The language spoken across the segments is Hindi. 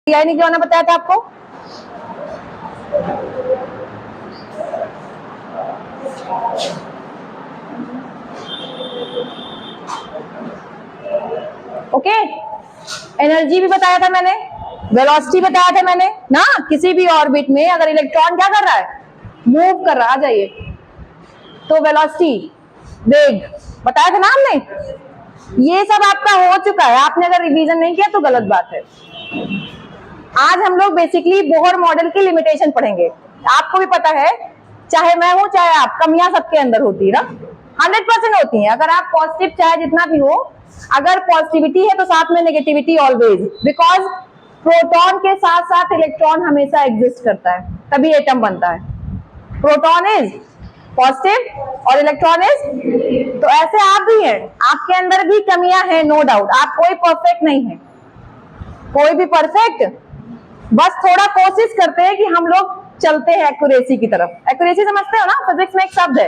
पीआई निकालना बताया था आपको। ओके, एनर्जी भी बताया था मैंने, वेलोसिटी बताया था मैंने ना। किसी भी ऑर्बिट में अगर इलेक्ट्रॉन क्या कर रहा है, मूव कर रहा, आ जाइए, तो वेलोसिटी, वेग बताया था ना हमने। ये सब आपका हो चुका है, आपने अगर रिवीजन नहीं किया तो गलत बात है। आज हम लोग बेसिकली बोहर मॉडल की लिमिटेशन पढ़ेंगे। आपको भी पता है, चाहे मैं हूं चाहे आप, कमियां सबके अंदर होती है ना, 100% होती है। अगर आप पॉजिटिव चाहे जितना भी हो, अगर पॉजिटिविटी है तो साथ में नेगेटिविटी ऑलवेज, बिकॉज प्रोटॉन के साथ साथ इलेक्ट्रॉन हमेशा एग्जिस्ट करता है, तभी एटम बनता है। प्रोटॉन इज पॉजिटिव और इलेक्ट्रॉन इज, तो ऐसे आप भी हैं, आपके अंदर भी कमियां हैं, नो डाउट। आप कोई परफेक्ट नहीं है, कोई भी परफेक्ट, बस थोड़ा कोशिश करते हैं कि हम लोग चलते हैं एक्यूरेसी की तरफ। एक्यूरेसी समझते हो ना, फिजिक्स में एक शब्द है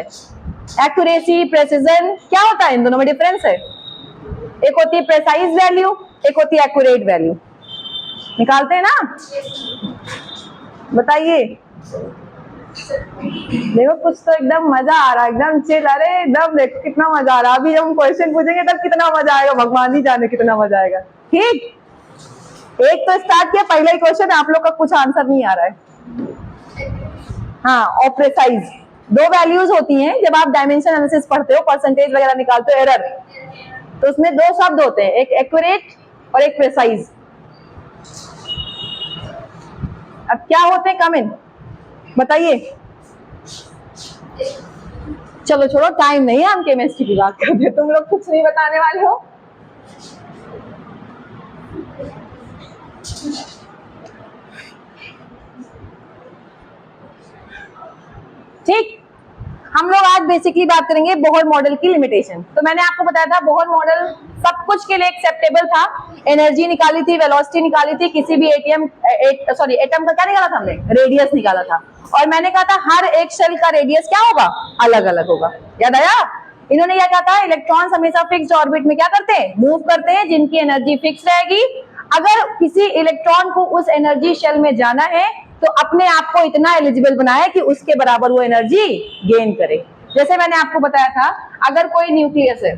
एक्यूरेसी, प्रेसिजन। क्या होता है इन दोनों में डिफरेंस है? एक होती है प्रेसाइज वैल्यू, एक होती है एक्यूरेट वैल्यू। निकालते हैं ना, बताइए। देखो कुछ तो एकदम मजा आ रहा है, एकदम चिल। अरे एकदम देखो कितना मजा आ रहा है। अभी हम क्वेश्चन पूछेंगे तब कितना मजा आएगा, भगवान ही जाने कितना मजा आएगा। ठीक, एक तो स्टार्ट किया, पहला ही क्वेश्चन, आप लोग का कुछ आंसर नहीं आ रहा है। हाँ, और प्रेसाइज, दो वैल्यूज होती हैं जब आप डायमेंशन एनालिसिस पढ़ते हो, परसेंटेज वगैरह निकालते हो, एरर, तो उसमें दो शब्द होते हैं, एक एक्यूरेट और एक प्रेसाइज। अब क्या होते हैं, कम इन बताइए। चलो छोड़ो, टाइम नहीं है, हम केमिस्ट्री की बात करते हैं। तुम लोग कुछ नहीं बताने वाले हो। ठीक, हम लोग आज बेसिकली बात करेंगे बोहर मॉडल की लिमिटेशन। तो मैंने आपको बताया था बोहर मॉडल सब कुछ के लिए एक्सेप्टेबल था। एनर्जी निकाली थी, वेलोसिटी निकाली थी, किसी भी एटम का क्या निकाला था हमने, रेडियस निकाला था। और मैंने कहा था हर एक शेल का रेडियस क्या होगा, अलग अलग होगा। याद आया? इन्होंने क्या कहा था, इलेक्ट्रॉन्स हमेशा फिक्स्ड ऑर्बिट में क्या करते हैं, मूव करते हैं, जिनकी एनर्जी फिक्स रहेगी। अगर किसी इलेक्ट्रॉन को उस एनर्जी शेल में जाना है तो अपने आप को इतना एलिजिबल बनाए कि उसके बराबर वो एनर्जी गेन करे। जैसे मैंने आपको बताया था, अगर कोई न्यूक्लियस है,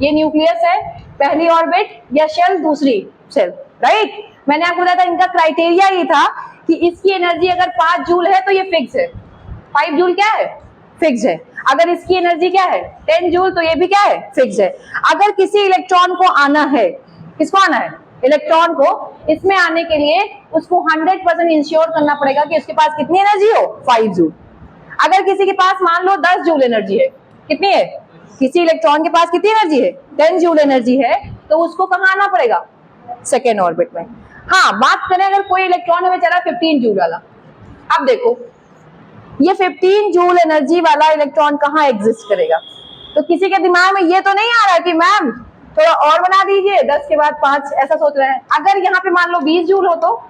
ये न्यूक्लियस है, पहली ऑर्बिट या शेल दूसरी शेल, राइट। मैंने आपको बताया था इनका क्राइटेरिया ये था कि इसकी एनर्जी अगर 5 जूल है तो ये फिक्स है, 5 जूल क्या है, फिक्स है। अगर इसकी एनर्जी क्या है 10 जूल, तो ये भी क्या है, फिक्स है। अगर किसी इलेक्ट्रॉन को आना है, किसको आना है, इलेक्ट्रॉन को, इसमें आने के लिए उसको 100% इंश्योर करना पड़ेगा कि उसके पास कितनी एनर्जी हो, 5 जूल। अगर किसी के पास मान लो 10 जूल एनर्जी है, कितनी है, किसी इलेक्ट्रॉन के पास कितनी एनर्जी है, 10 जूल एनर्जी है, तो उसको कहाँ आना पड़ेगा, सेकेंड ऑर्बिट में। हाँ, बात करें अगर कोई इलेक्ट्रॉन हमें चला 15 जूल वाला, अब देखो ये 15 जूल एनर्जी वाला इलेक्ट्रॉन कहाँ एग्जिस्ट करेगा। तो किसी के दिमाग में ये तो नहीं आ रहा है कि मैम थोड़ा और बना दीजिए, 10 के बाद 5, ऐसा सोच रहे हैं। अगर यहाँ पे मान लो 20 जूल हो, तो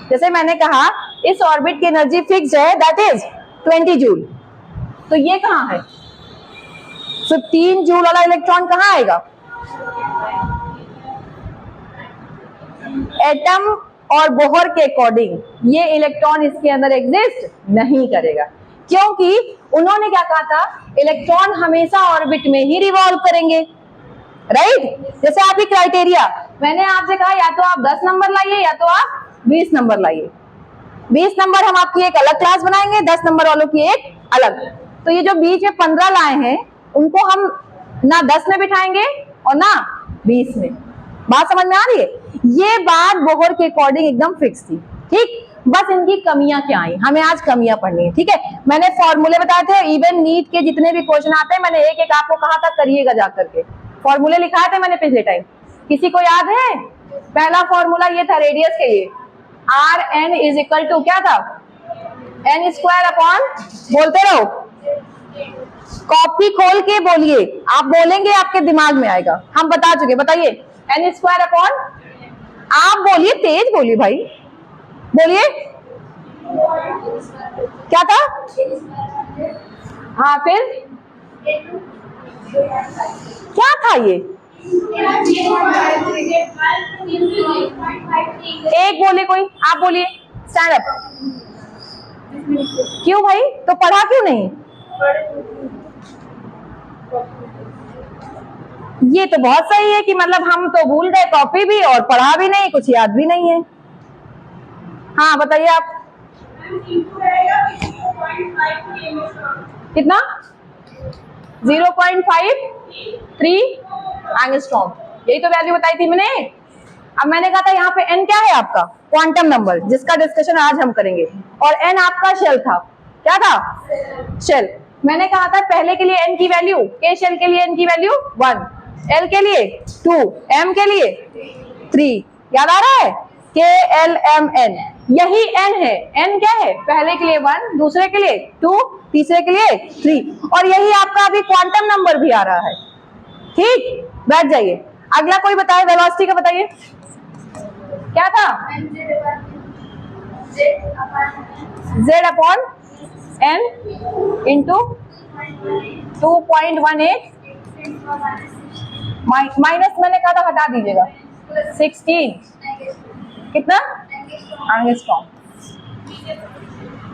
जैसे मैंने कहा इस ऑर्बिट की एनर्जी फिक्स है, दैट इज 20 जूल, तो ये कहाँ है, 15 जूल वाला इलेक्ट्रॉन कहाँ आएगा, एटम और बोहर के अकॉर्डिंग ये इलेक्ट्रॉन इसके अंदर एग्जिस्ट नहीं करेगा, क्योंकि उन्होंने क्या कहा था, इलेक्ट्रॉन हमेशा ऑर्बिट में ही रिवॉल्व करेंगे, राइट। जैसे आपकी क्राइटेरिया, मैंने आपसे कहा या तो आप 10 नंबर लाइए या तो आप 20 नंबर लाइए। 20 नंबर हम आपकी एक अलग क्लास बनाएंगे, 10 नंबर वालों की एक अलग। तो ये जो बीच में 15 लाए हैं, उनको हम ना 10 में बिठाएंगे और ना 20 में। बात समझ में आ रही है? ये बात बोहर के अकॉर्डिंग एकदम फिक्स थी, ठीक। बस इनकी कमियां क्या आई, हमें आज कमियां पढ़नी है, ठीक है। मैंने फॉर्मूले बताए थे, इवन नीट के जितने भी क्वेश्चन आते हैं मैंने एक एक आपको कहा था करिएगा जाकर के, फॉर्मूले लिखाए थे मैंने पिछले टाइम, किसी को याद है? पहला फॉर्मूला ये था रेडियस के लिए, r n is equal to क्या था, एन स्क्वायर अपॉन, बोलते रहो, कॉपी खोल के बोलिए, आप बोलेंगे आपके दिमाग में आएगा, हम बता चुके, बताइए, एन स्क्वायर अपॉन, आप बोलिए, तेज बोलिए भाई, बोलिए क्या था, हाँ फिर क्या था ये, एक बोले कोई, आप बोलिए, स्टैंड अप। क्यों भाई, तो पढ़ा क्यों नहीं? ये तो बहुत सही है कि मतलब हम तो भूल गए कॉपी भी और पढ़ा भी नहीं, कुछ याद भी नहीं है। हाँ बताइए आप। कितना? 0.53 एंगस्ट्रॉम, यही तो वैल्यू बताई थी मैंने। अब मैंने कहा था यहाँ पे n क्या है आपका? क्वांटम नंबर, जिसका डिस्कशन आज हम करेंगे। और n आपका शेल था। क्या था? शेल। मैंने कहा था पहले के लिए n की वैल्यू, k शेल के लिए n की वैल्यू 1, l के लिए 2, m के लिए 3। याद आ रहा है? k l m n, यही n है। n क्या है? पहले के लिए 1, दूसरे के लिए 2, तीसरे के लिए 3, और यही आपका अभी क्वांटम नंबर भी आ रहा है। ठीक, बैठ जाइए। अगला कोई बताए, वेलोसिटी का बताइए क्या था? z upon n into 2.18 minus, मैंने कहा था हटा दीजिएगा, 16 कितना एंगस्ट्रॉम,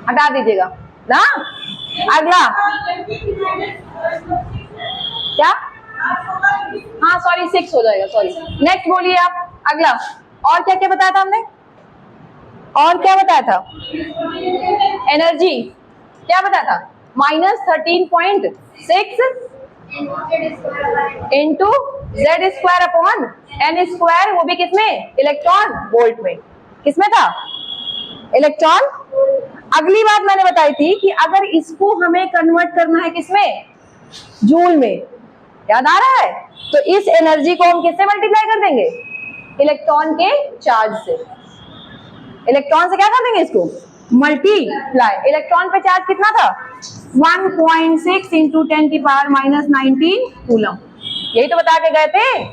हटा दीजिएगा ना। अगला क्या? हाँ सॉरी 6 हो जाएगा, सॉरी। नेक्स्ट बोलिए आप। अगला और क्या क्या बताया था हमने? और क्या बताया था? एनर्जी क्या बताया था? -13.6 into z square upon n square, वो भी किसमें? इलेक्ट्रॉन वोल्ट में। किसमें था? इलेक्ट्रॉन। अगली बात मैंने बताई थी कि अगर इसको हमें कन्वर्ट करना है किसमें? जूल में। याद आ रहा है? तो इस एनर्जी को हम किससे मल्टीप्लाई कर देंगे? इलेक्ट्रॉन के चार्ज से। इलेक्ट्रॉन से क्या कर देंगे इसको? मल्टीप्लाई। इलेक्ट्रॉन पे चार्ज कितना था? 1.6 इंटू 10⁻⁻19 कूलम। यही तो बता के गए थे।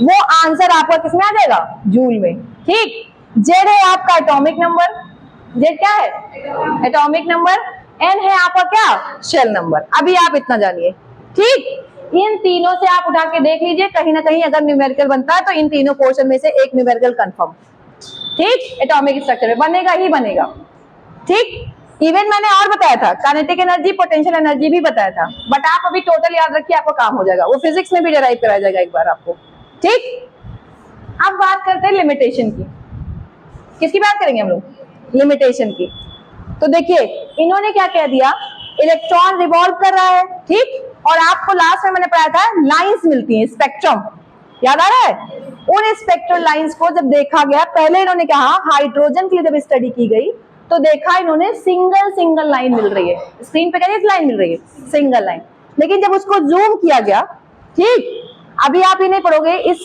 वो आंसर आपका किसमें आ जाएगा? जूल में। ठीक। जेड है आपका एटॉमिक नंबर। जेड क्या है? Atomic number. एन है आपका क्या? Shell number. अभी आप इतना जानिए। ठीक। इन तीनों से आप उठा के देख लीजिए, कहीं ना कहीं अगर न्यूमेरिकल बनता है तो इन तीनों पोर्शन में से एक न्यूमेरिकल कंफर्म। ठीक, एटॉमिक स्ट्रक्चर में बनेगा ही बनेगा। ठीक। इवन मैंने और बताया था, काइनेटिक एनर्जी, पोटेंशियल एनर्जी भी बताया था, बट आप अभी टोटल याद रखिए, आपका काम हो जाएगा। वो फिजिक्स में भी डिराइव कराया जाएगा एक बार आपको। ठीक। अब बात करते हैं लिमिटेशन की। किसकी बात करेंगे हम लोग? लिमिटेशन की। तो देखिए इन्होंने क्या कह दिया, इलेक्ट्रॉन रिवॉल्व कर रहा है। ठीक। और आपको लास्ट में मैंने पढ़ाया था लाइंस मिलती हैं, स्पेक्ट्रम। याद आ रहा है? उन स्पेक्ट्रल लाइंस को जब देखा गया, पहले इन्होंने कहा हाइड्रोजन के लिए जब स्टडी की गई तो देखा इन्होंने सिंगल सिंगल लाइन मिल रही है। स्क्रीन पे कैसी लाइन मिल रही है? Single line. लेकिन जब उसको जूम किया गया, ठीक, अभी आप ये नहीं पढ़ोगे, इस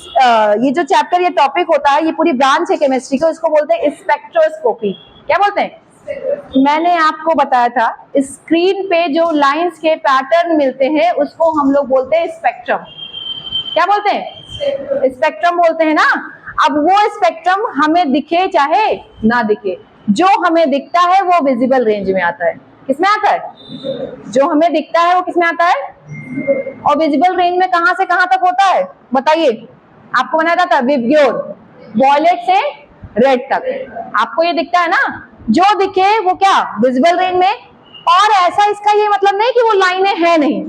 ये जो चैप्टर, ये टॉपिक होता है, ये पूरी ब्रांच है केमिस्ट्री को, इसको बोलते हैं स्पेक्ट्रोस्कोपी। क्या बोलते हैं? मैंने आपको बताया था स्क्रीन पे जो लाइंस के पैटर्न मिलते हैं उसको हम लोग बोलते हैं स्पेक्ट्रम। क्या बोलते हैं? स्पेक्ट्रम बोलते हैं ना। अब वो स्पेक्ट्रम हमें दिखे चाहे ना दिखे, जो हमें दिखता है वो विजिबल रेंज में आता है। किसमें आता है? जो हमें दिखता है वो किसमें आता है? और विजिबल रेंज में कहां से कहां तक होता है बताइए? आपको बनाया था विबग्योर, वॉयलेट से रेड तक। आपको ये दिखता है ना, जो दिखे वो क्या? विजिबल रेंज में। और ऐसा इसका ये मतलब नहीं कि वो लाइनें हैं नहीं,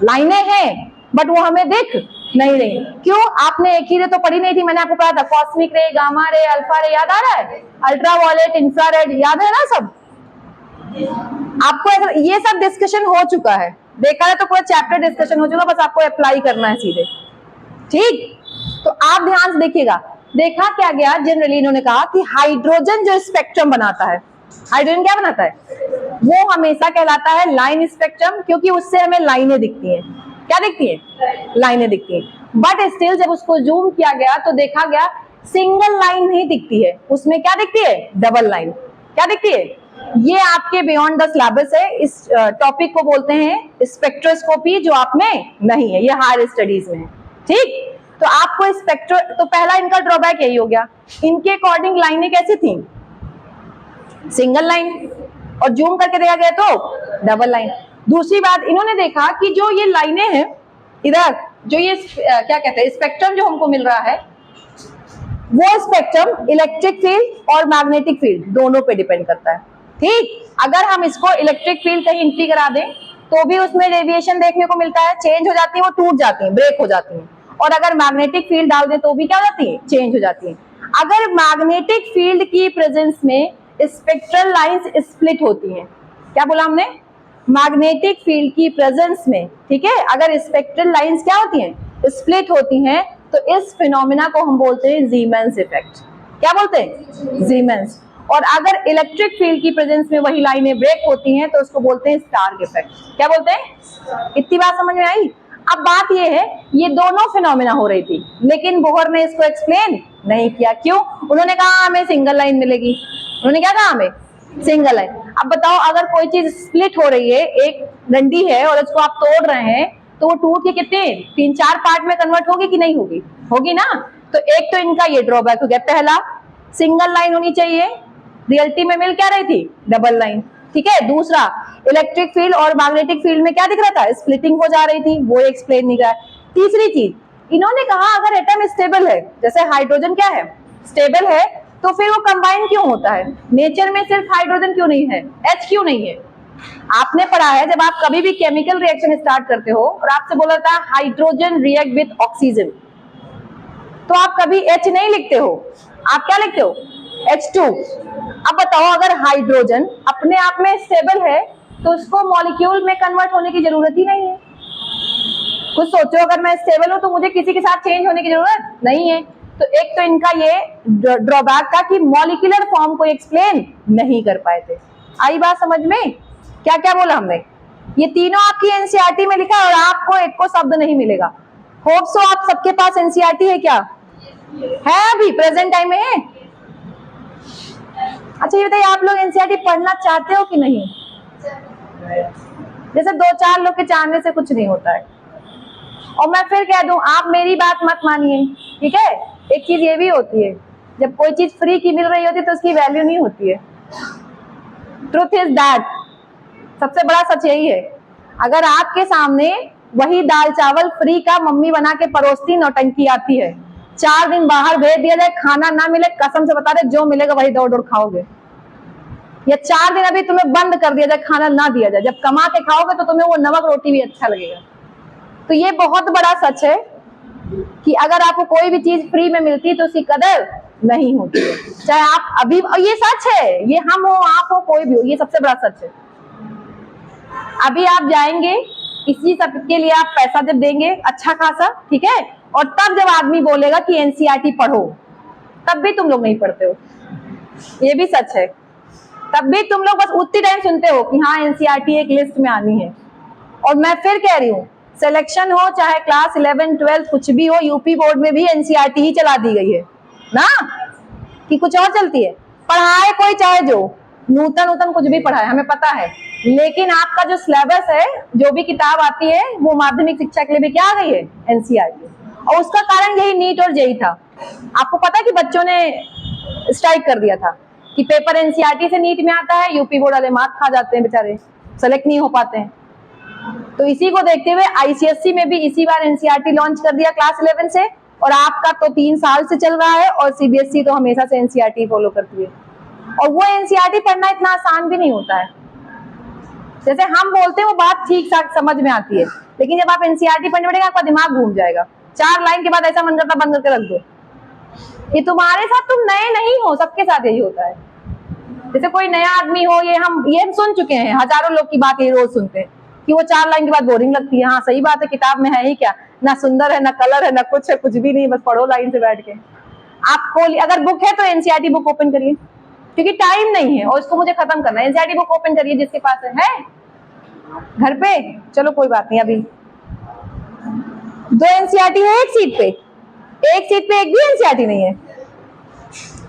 लाइनें हैं बट वो हमें दिख नहीं रही। क्यों? आपने एक ही रे तो पढ़ी नहीं थी, मैंने आपको कहा था कॉस्मिक रे, गामा रे, अल्फा रे, याद आ रहा है? अल्ट्रावायलेट, इंफ्रारेड, याद है ना सब? आपको अगर ये सब डिस्कशन हो चुका है, देखा है तो पूरा चैप्टर डिस्कशन हो चुका, बस आपको अप्लाई करना है सीधे। ठीक। तो आप ध्यान से देखिएगा, देखा क्या गया, जनरली इन्होंने कहा कि हाइड्रोजन जो स्पेक्ट्रम बनाता है, हाइड्रोजन क्या बनाता है? वो हमेशा कहलाता है लाइन स्पेक्ट्रम, क्योंकि उससे हमें लाइनें दिखती हैं। क्या दिखती है? लाइनें दिखती हैं। बट स्टिल जब उसको जूम किया गया तो देखा गया सिंगल लाइन नहीं दिखती है, उसमें क्या दिखती है? Double line. क्या दिखती है? ये आपके बियॉन्ड द सिलेबस है। इस टॉपिक को बोलते हैं स्पेक्ट्रोस्कोपी, जो आप में नहीं है, ये हायर स्टडीज में है। ठीक। तो आपको स्पेक्ट्रो, तो पहला इनका ड्रॉबैक यही हो गया, इनके अकॉर्डिंग लाइनें कैसी थी? Single line. और जूम करके देखा गया तो डबल लाइन। दूसरी बात, इन्होंने देखा कि जो ये लाइनें हैं इधर, जो ये क्या कहते हैं स्पेक्ट्रम जो हमको मिल रहा है, वो स्पेक्ट्रम इलेक्ट्रिक फील्ड और मैग्नेटिक फील्ड दोनों पे डिपेंड करता है। ठीक, अगर हम इसको इलेक्ट्रिक फील्ड कहीं एंट्री करा दें तो भी उसमें रेडिएशन देखने को मिलता है, चेंज हो जाती है, वो टूट जाती है, ब्रेक हो जाती है। और अगर मैग्नेटिक फील्ड डाल दें तो भी क्या हो जाती है, चेंज हो जाती है। अगर मैग्नेटिक फील्ड की प्रेजेंस में स्पेक्ट्रल लाइंस स्प्लिट होती हैं, क्या बोला हमने, मैग्नेटिक फील्ड की प्रेजेंस में, ठीक है, अगर स्पेक्ट्रल लाइंस क्या होती हैं, स्प्लिट होती हैं, तो इस फिनोमिना को हम बोलते हैं जीमेंस इफेक्ट। क्या बोलते हैं, जीमेंस। और अगर इलेक्ट्रिक फील्ड की प्रेजेंस में वही लाइनें ब्रेक होती हैं तो उसको बोलते हैं स्टार्क इफेक्ट। क्या बोलते हैं, इतनी बात समझ में आई। अब बात ये है, ये दोनों फिनोमिना हो रही थी, लेकिन बोहर ने इसको एक्सप्लेन नहीं किया। क्यों, उन्होंने कहा हमें सिंगल लाइन मिलेगी, उन्होंने क्या कहा, हमें सिंगल लाइन। अब बताओ, अगर कोई चीज स्प्लिट हो रही है, एक डंडी है और उसको आप तोड़ रहे हैं, तो वो टूट के कितने 3-4 पार्ट में कन्वर्ट होगी कि नहीं होगी, होगी ना। तो एक तो इनका ये ड्रॉबैक हो गया, पहला सिंगल लाइन होनी चाहिए, रियलिटी में मिल क्या रही थी, डबल लाइन। ठीक है, दूसरा इलेक्ट्रिक फील्ड और मैग्नेटिक फील्ड में क्या दिख रहा था, स्प्लिटिंग हो जा रही थी, वो एक्सप्लेन नहीं करा। तीसरी चीज, इन्होंने कहा अगर एटम स्टेबल है, जैसे हाइड्रोजन क्या है, स्टेबल है, तो फिर वो कंबाइन क्यों होता है, नेचर में सिर्फ हाइड्रोजन क्यों नहीं है, H क्यों नहीं है। आपने पढ़ा है, जब आप कभी भी केमिकल रिएक्शन स्टार्ट करते हो और आपसे बोला था हाइड्रोजन रिएक्ट विद ऑक्सीजन, तो आप कभी H नहीं लिखते हो, आप क्या लिखते हो, H2। अब बताओ, अगर हाइड्रोजन अपने आप में स्टेबल है तो उसको मॉलिक्यूल में कन्वर्ट होने की जरूरत ही नहीं है। कुछ सोचो, अगर मैं स्टेबल हूं तो मुझे किसी के साथ चेंज होने की जरूरत नहीं है। तो एक तो इनका ये ड्रॉबैक था कि मॉलिक्यूलर फॉर्म को एक्सप्लेन नहीं कर पाए थे। आई बात समझ में, क्या क्या बोला हमने, ये तीनों आपकी एनसीईआरटी में लिखा है और आपको एक को शब्द नहीं मिलेगा। होप सो आप सबके पास एनसीईआरटी है, क्या है, अभी प्रेजेंट टाइम में है। अच्छा ये बताइए, आप लोग एनसीईआरटी पढ़ना चाहते हो कि नहीं। जैसे 2-4 लोग के चाहने से कुछ नहीं होता है। और मैं फिर कह दूं, आप मेरी बात मत मानिए, ठीक है। एक चीज ये भी होती है, जब कोई चीज फ्री की मिल रही होती है तो उसकी वैल्यू नहीं होती है। ट्रुथ इज दैट, सबसे बड़ा सच यही है। अगर आपके सामने वही दाल चावल फ्री का मम्मी बना के परोसती नौटंकी आती है, 4 दिन बाहर भेज दिया जाए, खाना ना मिले, कसम से बता दे जो मिलेगा वही दौड़ दौड़ खाओगे। या 4 दिन अभी तुम्हें बंद कर दिया जाए, खाना ना दिया जाए, जब कमा के खाओगे तो तुम्हें वो नमक रोटी भी अच्छा लगेगा। तो ये बहुत बड़ा सच है कि अगर आपको कोई भी चीज फ्री में मिलती है तो उसकी कदर नहीं होती है, चाहे आप अभी, और ये सच है, ये हम हो आप हो कोई भी हो, ये सबसे बड़ा सच है। अभी आप जाएंगे, इसी सब के लिए आप पैसा जब देंगे अच्छा खासा, ठीक है, और तब जब आदमी बोलेगा कि एनसीईआरटी पढ़ो, तब भी तुम लोग नहीं पढ़ते हो, ये भी सच है। तब भी तुम लोग बस उतनी टाइम सुनते हो कि हाँ एनसीईआरटी एक लिस्ट में आनी है। और मैं फिर कह रही हूँ, सिलेक्शन हो चाहे क्लास 11, 12 कुछ भी हो, यूपी बोर्ड में भी एनसीईआरटी ही चला दी गई है ना, कि कुछ और चलती है। पढ़ाए कोई चाहे जो नूतन कुछ भी पढ़ाए, हमें पता है, लेकिन आपका जो सिलेबस है, जो भी किताब आती है, वो माध्यमिक शिक्षा के लिए भी क्या आ गई है, एनसीईआरटी। और उसका कारण यही नीट और जेईई था। आपको पता है कि बच्चों ने स्ट्राइक कर दिया था कि पेपर एनसीईआरटी से नीट में आता है, यूपी बोर्ड वाले मार्क खा जाते हैं बेचारे, सेलेक्ट नहीं हो पाते हैं। तो इसी को देखते हुए आईसीएसई में भी इसी बार एनसीईआरटी लॉन्च कर दिया क्लास 11 से, और आपका तो 3 साल से चल रहा है, और सीबीएसई तो हमेशा से एनसीईआरटी फॉलो करती है। और वो एनसीईआरटी पढ़ना इतना आसान भी नहीं होता है, जैसे हम बोलते हैं वो बात ठीक ठाक समझ में आती है, लेकिन जब आप एनसीईआरटी पढ़ने बैठेंगे आपका दिमाग घूम जाएगा। 4 लाइन के बाद ऐसा मन करता बंद करके रख दो। ये तुम्हारे साथ, तुम नए नहीं हो, सबके साथ यही होता है। जैसे कोई नया आदमी हो, ये हम सुन चुके हैं, हजारों लोग की बात ये रोज सुनते हैं कि वो 4 लाइन के बाद बोरिंग लगती है। हाँ सही बात है, किताब में है ही क्या, ना सुंदर है, ना कलर है, ना कुछ है, कुछ भी नहीं, बस पढ़ो लाइन से बैठ के। आप अगर बुक है तो एनसीईआरटी बुक ओपन करिए, क्योंकि टाइम नहीं है और इसको मुझे खत्म करना है। एनसीईआरटी बुक ओपन करिए जिसके पास है घर पे, चलो कोई बात नहीं, अभी 2 एनसीईआरटी है एक सीट पे, एक सीट पे एक भी एनसीईआरटी नहीं है।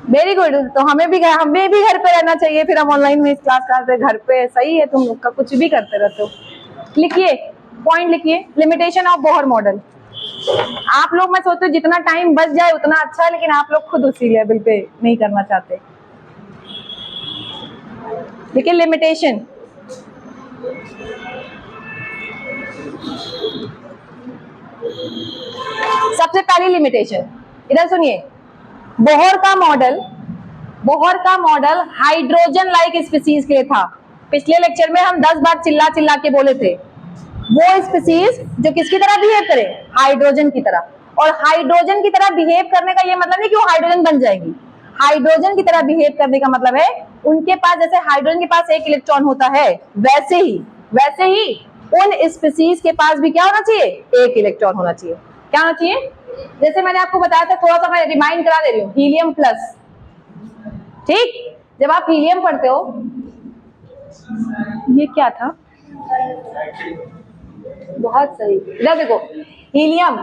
वेरी गुड, तो हमें भी घर पे रहना चाहिए, फिर हम ऑनलाइन में क्लास करते हैं घर पे। सही है, तुम लोग का कुछ भी करते रहते हो। लिखिए, पॉइंट लिखिए, लिमिटेशन ऑफ बोहर मॉडल। आप लोग, मैं सोचती हूँ जितना टाइम बच जाए उतना अच्छा है, लेकिन आप लोग खुद उसी लेवल पे नहीं करना चाहते। देखिए लिमिटेशन, सबसे पहली लिमिटेशन इधर सुनिए, बोहर का मॉडल हाइड्रोजन लाइक स्पीसीज के लिए था। पिछले लेक्चर में हम 10 बार चिल्ला चिल्ला के बोले थे, वो स्पीसीज जो किसकी तरह बिहेव करे, हाइड्रोजन की तरह। और हाइड्रोजन की तरह बिहेव करने का ये मतलब नहीं कि वो हाइड्रोजन बन जाएंगी। हाइड्रोजन की तरह बिहेव करने का मतलब है उनके पास, जैसे हाइड्रोजन के पास एक इलेक्ट्रॉन होता है, वैसे ही उन स्पीसीज के पास भी क्या होना चाहिए, एक इलेक्ट्रॉन होना चाहिए। क्या होना चाहिए? जैसे मैंने आपको बताया था, थोड़ा सा मैं रिमाइंड करा दे रही हूँ, हीलियम प्लस। ठीक, जब आप हीलियम पढ़ते हो, ये क्या था, बहुत सही, इधर देखो, हीलियम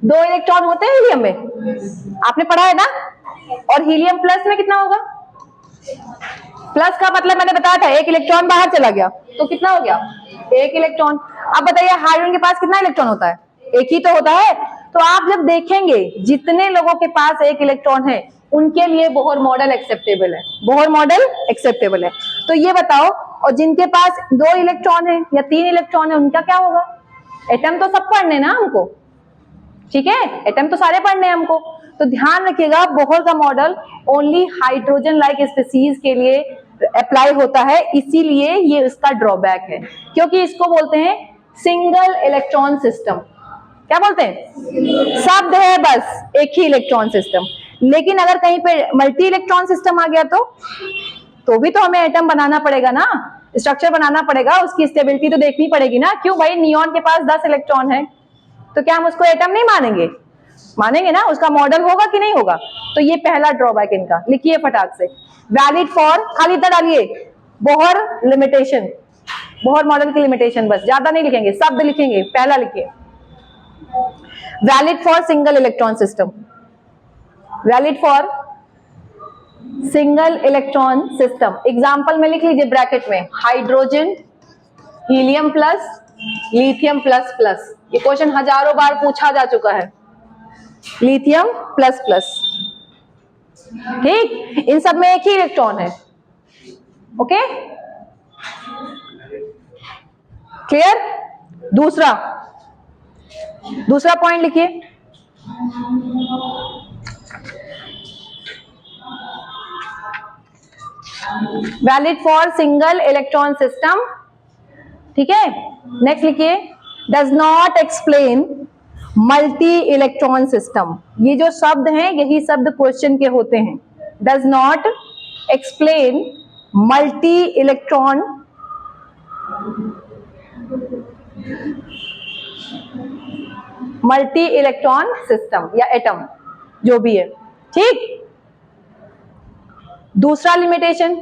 2 इलेक्ट्रॉन होते हैं हीलियम में, आपने पढ़ा है ना। और हीलियम प्लस में कितना होगा? प्लस का मतलब मैंने बताया था, एक इलेक्ट्रॉन बाहर चला गया तो कितना हो गया, एक इलेक्ट्रॉन। अब बताइए हाइड्रोजन के पास कितना इलेक्ट्रॉन होता है, एक ही तो होता है। तो आप जब देखेंगे जितने लोगों के पास एक इलेक्ट्रॉन है उनके लिए बोहर मॉडल एक्सेप्टेबल है, बोहर मॉडल एक्सेप्टेबल है। तो ये बताओ, और जिनके पास 2 इलेक्ट्रॉन है या 3 इलेक्ट्रॉन है उनका क्या होगा? एटम तो सब पढ़ने ना हमको, ठीक है, एटम तो सारे पढ़ने हैं हमको। तो ध्यान रखिएगा, बोहर का model only hydrogen like species के लिए अप्लाई होता है, इसीलिए ये इसका ड्रॉबैक है, क्योंकि इसको बोलते हैं सिंगल इलेक्ट्रॉन सिस्टम। क्या बोलते हैं? शब्द है बस, एक ही इलेक्ट्रॉन सिस्टम। लेकिन अगर कहीं पे मल्टी इलेक्ट्रॉन सिस्टम आ गया तो भी तो हमें एटम बनाना पड़ेगा ना, स्ट्रक्चर बनाना पड़ेगा, उसकी स्टेबिलिटी तो देखनी पड़ेगी ना। क्यों भाई, नियॉन के पास 10 इलेक्ट्रॉन है तो क्या हम उसको एटम नहीं मानेंगे? मानेंगे ना, उसका मॉडल होगा कि नहीं होगा। तो ये पहला ड्रॉबैक इनका, लिखिए फटाक से, वैलिड फॉर, खाली इतना डालिए, बोहर लिमिटेशन, बोहर मॉडल की लिमिटेशन, बस ज्यादा नहीं लिखेंगे, शब्द लिखेंगे। पहला लिखिए, valid for single electron system, valid for single electron system. Example में लिख लीजिए ब्रैकेट में, hydrogen, helium plus, lithium plus plus. ये क्वेश्चन हजारों बार पूछा जा चुका है, लिथियम प्लस प्लस। ठीक, इन सब में एक ही इलेक्ट्रॉन है। Okay, clear? दूसरा पॉइंट लिखिए, valid for single electron system. ठीक है, नेक्स्ट लिखिए, does not explain multi electron system. ये जो शब्द हैं यही शब्द क्वेश्चन के होते हैं। Does not explain multi electron system या एटम, जो भी है। ठीक, दूसरा limitation,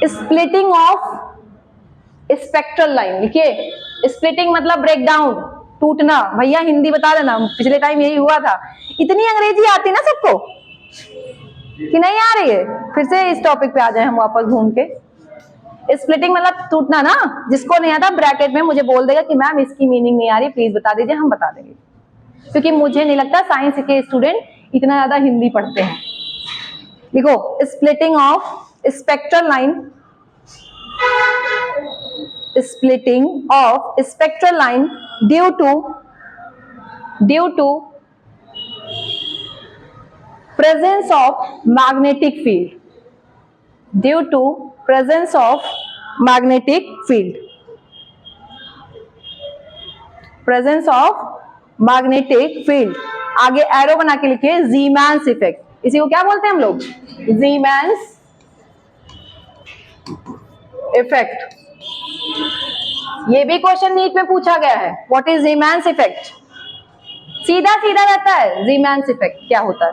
splitting of spectral line. लिखिए, स्प्लिटिंग मतलब ब्रेक डाउन, टूटना। भैया हिंदी बता देना, पिछले टाइम यही हुआ था। इतनी अंग्रेजी आती ना सबको कि नहीं आ रही है? फिर से इस टॉपिक पे आ जाए हम वापस घूम के। स्प्लिटिंग मतलब टूटना ना, जिसको नहीं आता ब्रैकेट में मुझे बोल देगा कि मैम इसकी मीनिंग नहीं आ रही, प्लीज बता दीजिए, हम बता देंगे। क्योंकि मुझे नहीं लगता साइंस के स्टूडेंट इतना ज्यादा हिंदी पढ़ते हैं। लिखो, splitting of spectral line, splitting of spectral line due to presence of magnetic field, due to presence of magnetic field, presence of magnetic field। आगे एरो बना के लिखिए, जीमैन्स इफेक्ट। इसी को क्या बोलते हैं हम लोग? जीमैन्स इफेक्ट। ये भी क्वेश्चन नीट में पूछा गया है, व्हाट इज जीमैन्स इफेक्ट। सीधा सीधा रहता है, जीमैन्स इफेक्ट क्या होता है?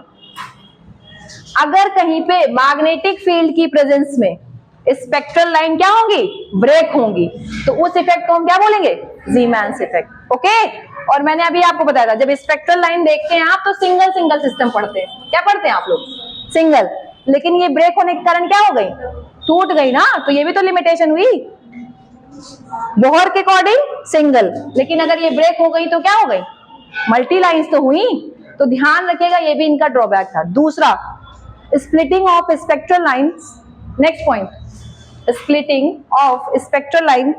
अगर कहीं पे मैग्नेटिक फील्ड की प्रेजेंस में स्पेक्ट्रल लाइन क्या होंगी, ब्रेक होंगी, तो उस इफेक्ट को हम क्या बोलेंगे? जीमैन्स इफेक्ट। ओके, और मैंने अभी आपको बताया था, जब स्पेक्ट्रल लाइन देखते हैं आप तो सिंगल सिंगल सिस्टम पढ़ते हैं। क्या पढ़ते हैं आप लोग? सिंगल। लेकिन ये ब्रेक होने के कारण क्या हो गई? टूट गई ना, तो ये भी तो लिमिटेशन हुई। बोहर के अकॉर्डिंग सिंगल, लेकिन अगर ये ब्रेक हो गई तो क्या हो गई? मल्टी लाइंस तो हुई। तो ध्यान रखिएगा, ये भी इनका ड्रॉबैक था। दूसरा, splitting of spectral lines. Next point, splitting of spectral line,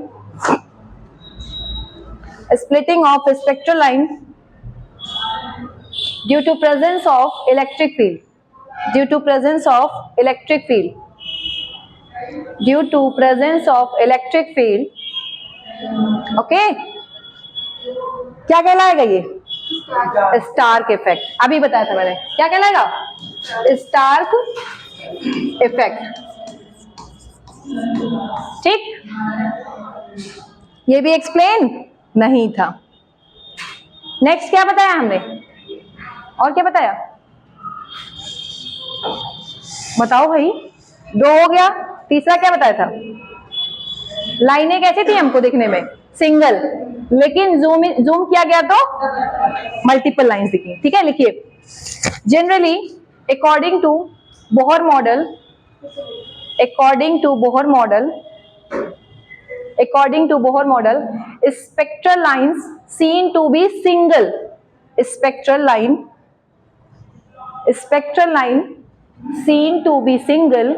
splitting of spectral line due to presence of electric field, due to presence of electric field, due to presence of electric field, okay, क्या कहलाएगा ये? Stark effect. अभी बताया था मैंने, क्या कहलाएगा? Stark effect. ठीक, ये भी एक्सप्लेन नहीं था। नेक्स्ट क्या बताया हमने, और क्या बताया? बताओ भाई, 2 हो गया। तीसरा क्या बताया था? लाइनें कैसी थी हमको दिखने में? सिंगल, लेकिन जूम किया गया तो मल्टीपल लाइंस दिखी। ठीक है, लिखिए, generally according to Bohr model, according to Bohr model, according to Bohr model, spectral lines seen to be single, spectral line seen to be single,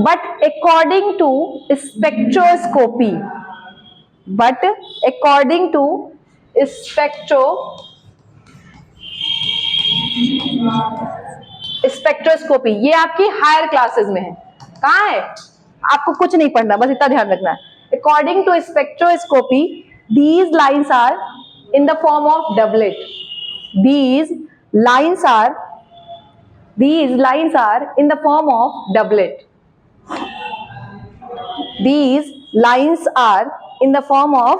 but according to spectroscopy, spectroscopy, ये आपकी हायर क्लासेस में है। कहाँ है? आपको कुछ नहीं पढ़ना, बस इतना ध्यान रखना है। According to spectroscopy, these lines are in the form of doublet. These lines are in the form of doublet. These lines are in the form of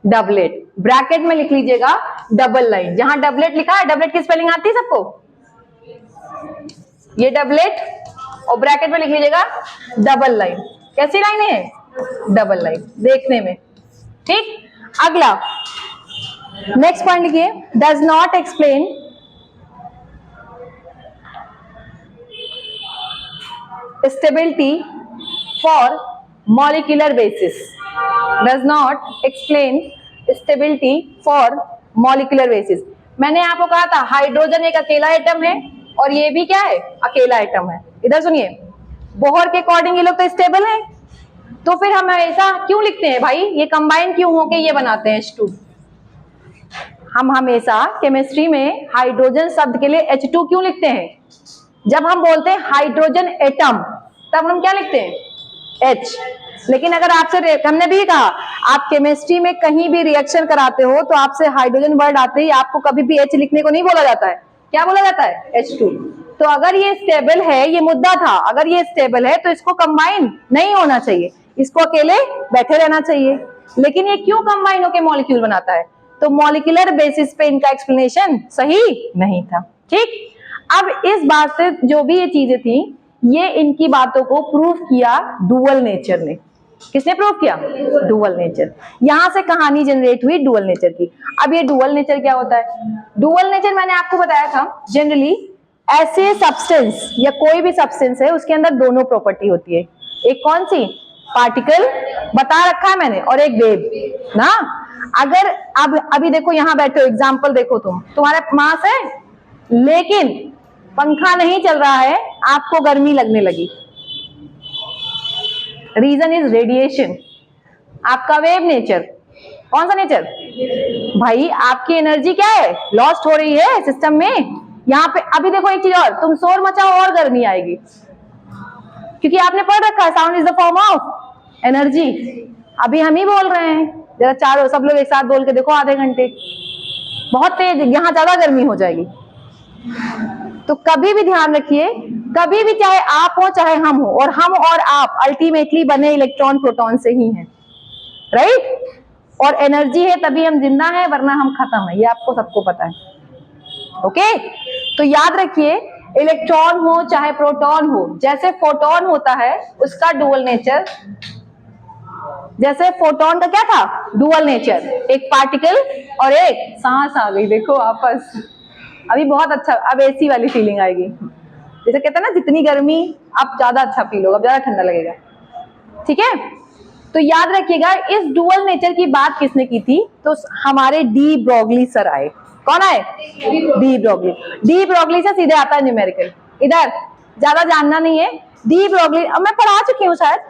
doublet. Bracket में लिख लीजिएगा डबल लाइन। जहां डबलेट लिखा है, डबलेट की स्पेलिंग आती है सबको? ये डबलेट, और ब्रैकेट में लिख लीजिएगा डबल लाइन। कैसी लाइन है? डबल लाइन देखने में। ठीक, अगला नेक्स्ट पॉइंट लिखिए, does not explain stability for molecular basis, does not explain stability for molecular basis. मैंने आपको कहा था हाइड्रोजन एक अकेला एटम है और ये भी क्या है? अकेला एटम है। इधर सुनिए, बोहर के अकॉर्डिंग ये लोग तो स्टेबल है, तो फिर हम ऐसा क्यों लिखते हैं भाई? ये कंबाइन क्यों होके ये बनाते हैं H2? हम हमेशा केमिस्ट्री में हाइड्रोजन शब्द के लिए H2 क्यों लिखते हैं? जब हम बोलते हैं हाइड्रोजन एटम, तब हम क्या लिखते हैं? H। लेकिन अगर आपसे, हमने भी कहा, आप केमिस्ट्री में कहीं भी रिएक्शन कराते हो तो आपसे हाइड्रोजन वर्ड आते ही आपको कभी भी H लिखने को नहीं बोला जाता है। क्या बोला जाता है? H2। तो अगर ये स्टेबल है, ये मुद्दा था, अगर ये स्टेबल है तो इसको कंबाइन नहीं होना चाहिए, इसको अकेले बैठे रहना चाहिए। लेकिन ये क्यों कंबाइन होकर मॉलिक्यूल बनाता है? तो मॉलिक्यूलर बेसिस पे इनका एक्सप्लेनेशन सही नहीं था। ठीक, अब इस बात से जो भी ये चीजें थी, ये इनकी बातों को प्रूव किया डुअल नेचर ने। किसने प्रूव किया? Dual nature. यहां से कहानी जनरेट हुई डुअल नेचर की। अब ये डुअल नेचर क्या होता है? डुअल नेचर मैंने आपको बताया था, जनरली ऐसे सब्सटेंस या कोई भी सब्सटेंस है, उसके अंदर दोनों प्रॉपर्टी होती है। एक कौन सी? पार्टिकल, बता रखा है मैंने, और एक वेव ना। अगर अब अभी देखो, यहां बैठे हो, एग्जाम्पल देखो, तुम्हारे मास है लेकिन पंखा नहीं चल रहा है, आपको गर्मी लगने लगी। Reason is radiation. आपका वेव नेचर, कौन सा नेचर? भाई आपकी एनर्जी क्या है? लॉस्ट हो रही है सिस्टम में। यहाँ पे अभी देखो एक चीज और, तुम शोर मचाओ और गर्मी आएगी, क्योंकि आपने पढ़ रखा है sound is the form of energy. अभी हम ही बोल रहे हैं, जरा चारों सब लोग एक साथ बोल के देखो आधे घंटे, बहुत तेज, यहाँ ज्यादा गर्मी हो जाएगी। तो कभी भी ध्यान रखिए, कभी भी चाहे आप हो चाहे हम हो, और हम और आप अल्टीमेटली बने इलेक्ट्रॉन प्रोटॉन से ही हैं, राइट? और एनर्जी है तभी हम जिंदा हैं, वरना हम खत्म है, ये आपको सबको पता है। ओके, तो याद रखिए, इलेक्ट्रॉन हो चाहे प्रोटॉन हो, जैसे फोटोन होता है उसका डुअल नेचर, जैसे फोटोन का क्या था? डुअल नेचर, एक पार्टिकल और एक सांस आ गई, देखो आपस। अभी बहुत अच्छा, अब एसी वाली फीलिंग आएगी, जैसे कहते हैं ना, जितनी गर्मी अब ज्यादा अच्छा फील होगा, अब ज्यादा ठंडा लगेगा। ठीक है, तो याद रखिएगा, इस डुअल नेचर की बात किसने की थी? तो हमारे डी ब्रोगली सर आए। कौन आए? De Broglie. डी ब्रोगली से सीधे आता है न्यूमेरिकल। इधर ज्यादा जानना नहीं है, डी ब्रोगली, अब मैं पढ़ा चुकी हूँ शायद,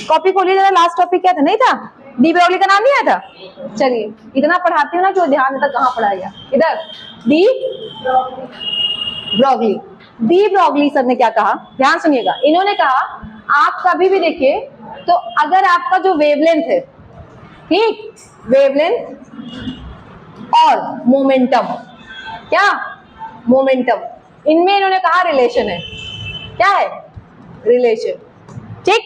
कॉपी खोलिए जरा, लास्ट टॉपिक क्या था, नहीं था? डी ब्रोगली का नाम नहीं आया था? चलिए, इतना पढ़ाती हूँ ना कि वो ध्यान तक कहाँ पढ़ा गया। इधर de Broglie, de Broglie sir ने क्या कहा, ध्यान सुनिएगा। इन्होंने कहा आप कभी भी देखिए तो अगर आपका जो वेवलेंथ है, ठीक, वेवलेंथ और मोमेंटम, क्या मोमेंटम, इनमें इन्होंने कहा रिलेशन है। क्या है? रिलेशन, ठीक।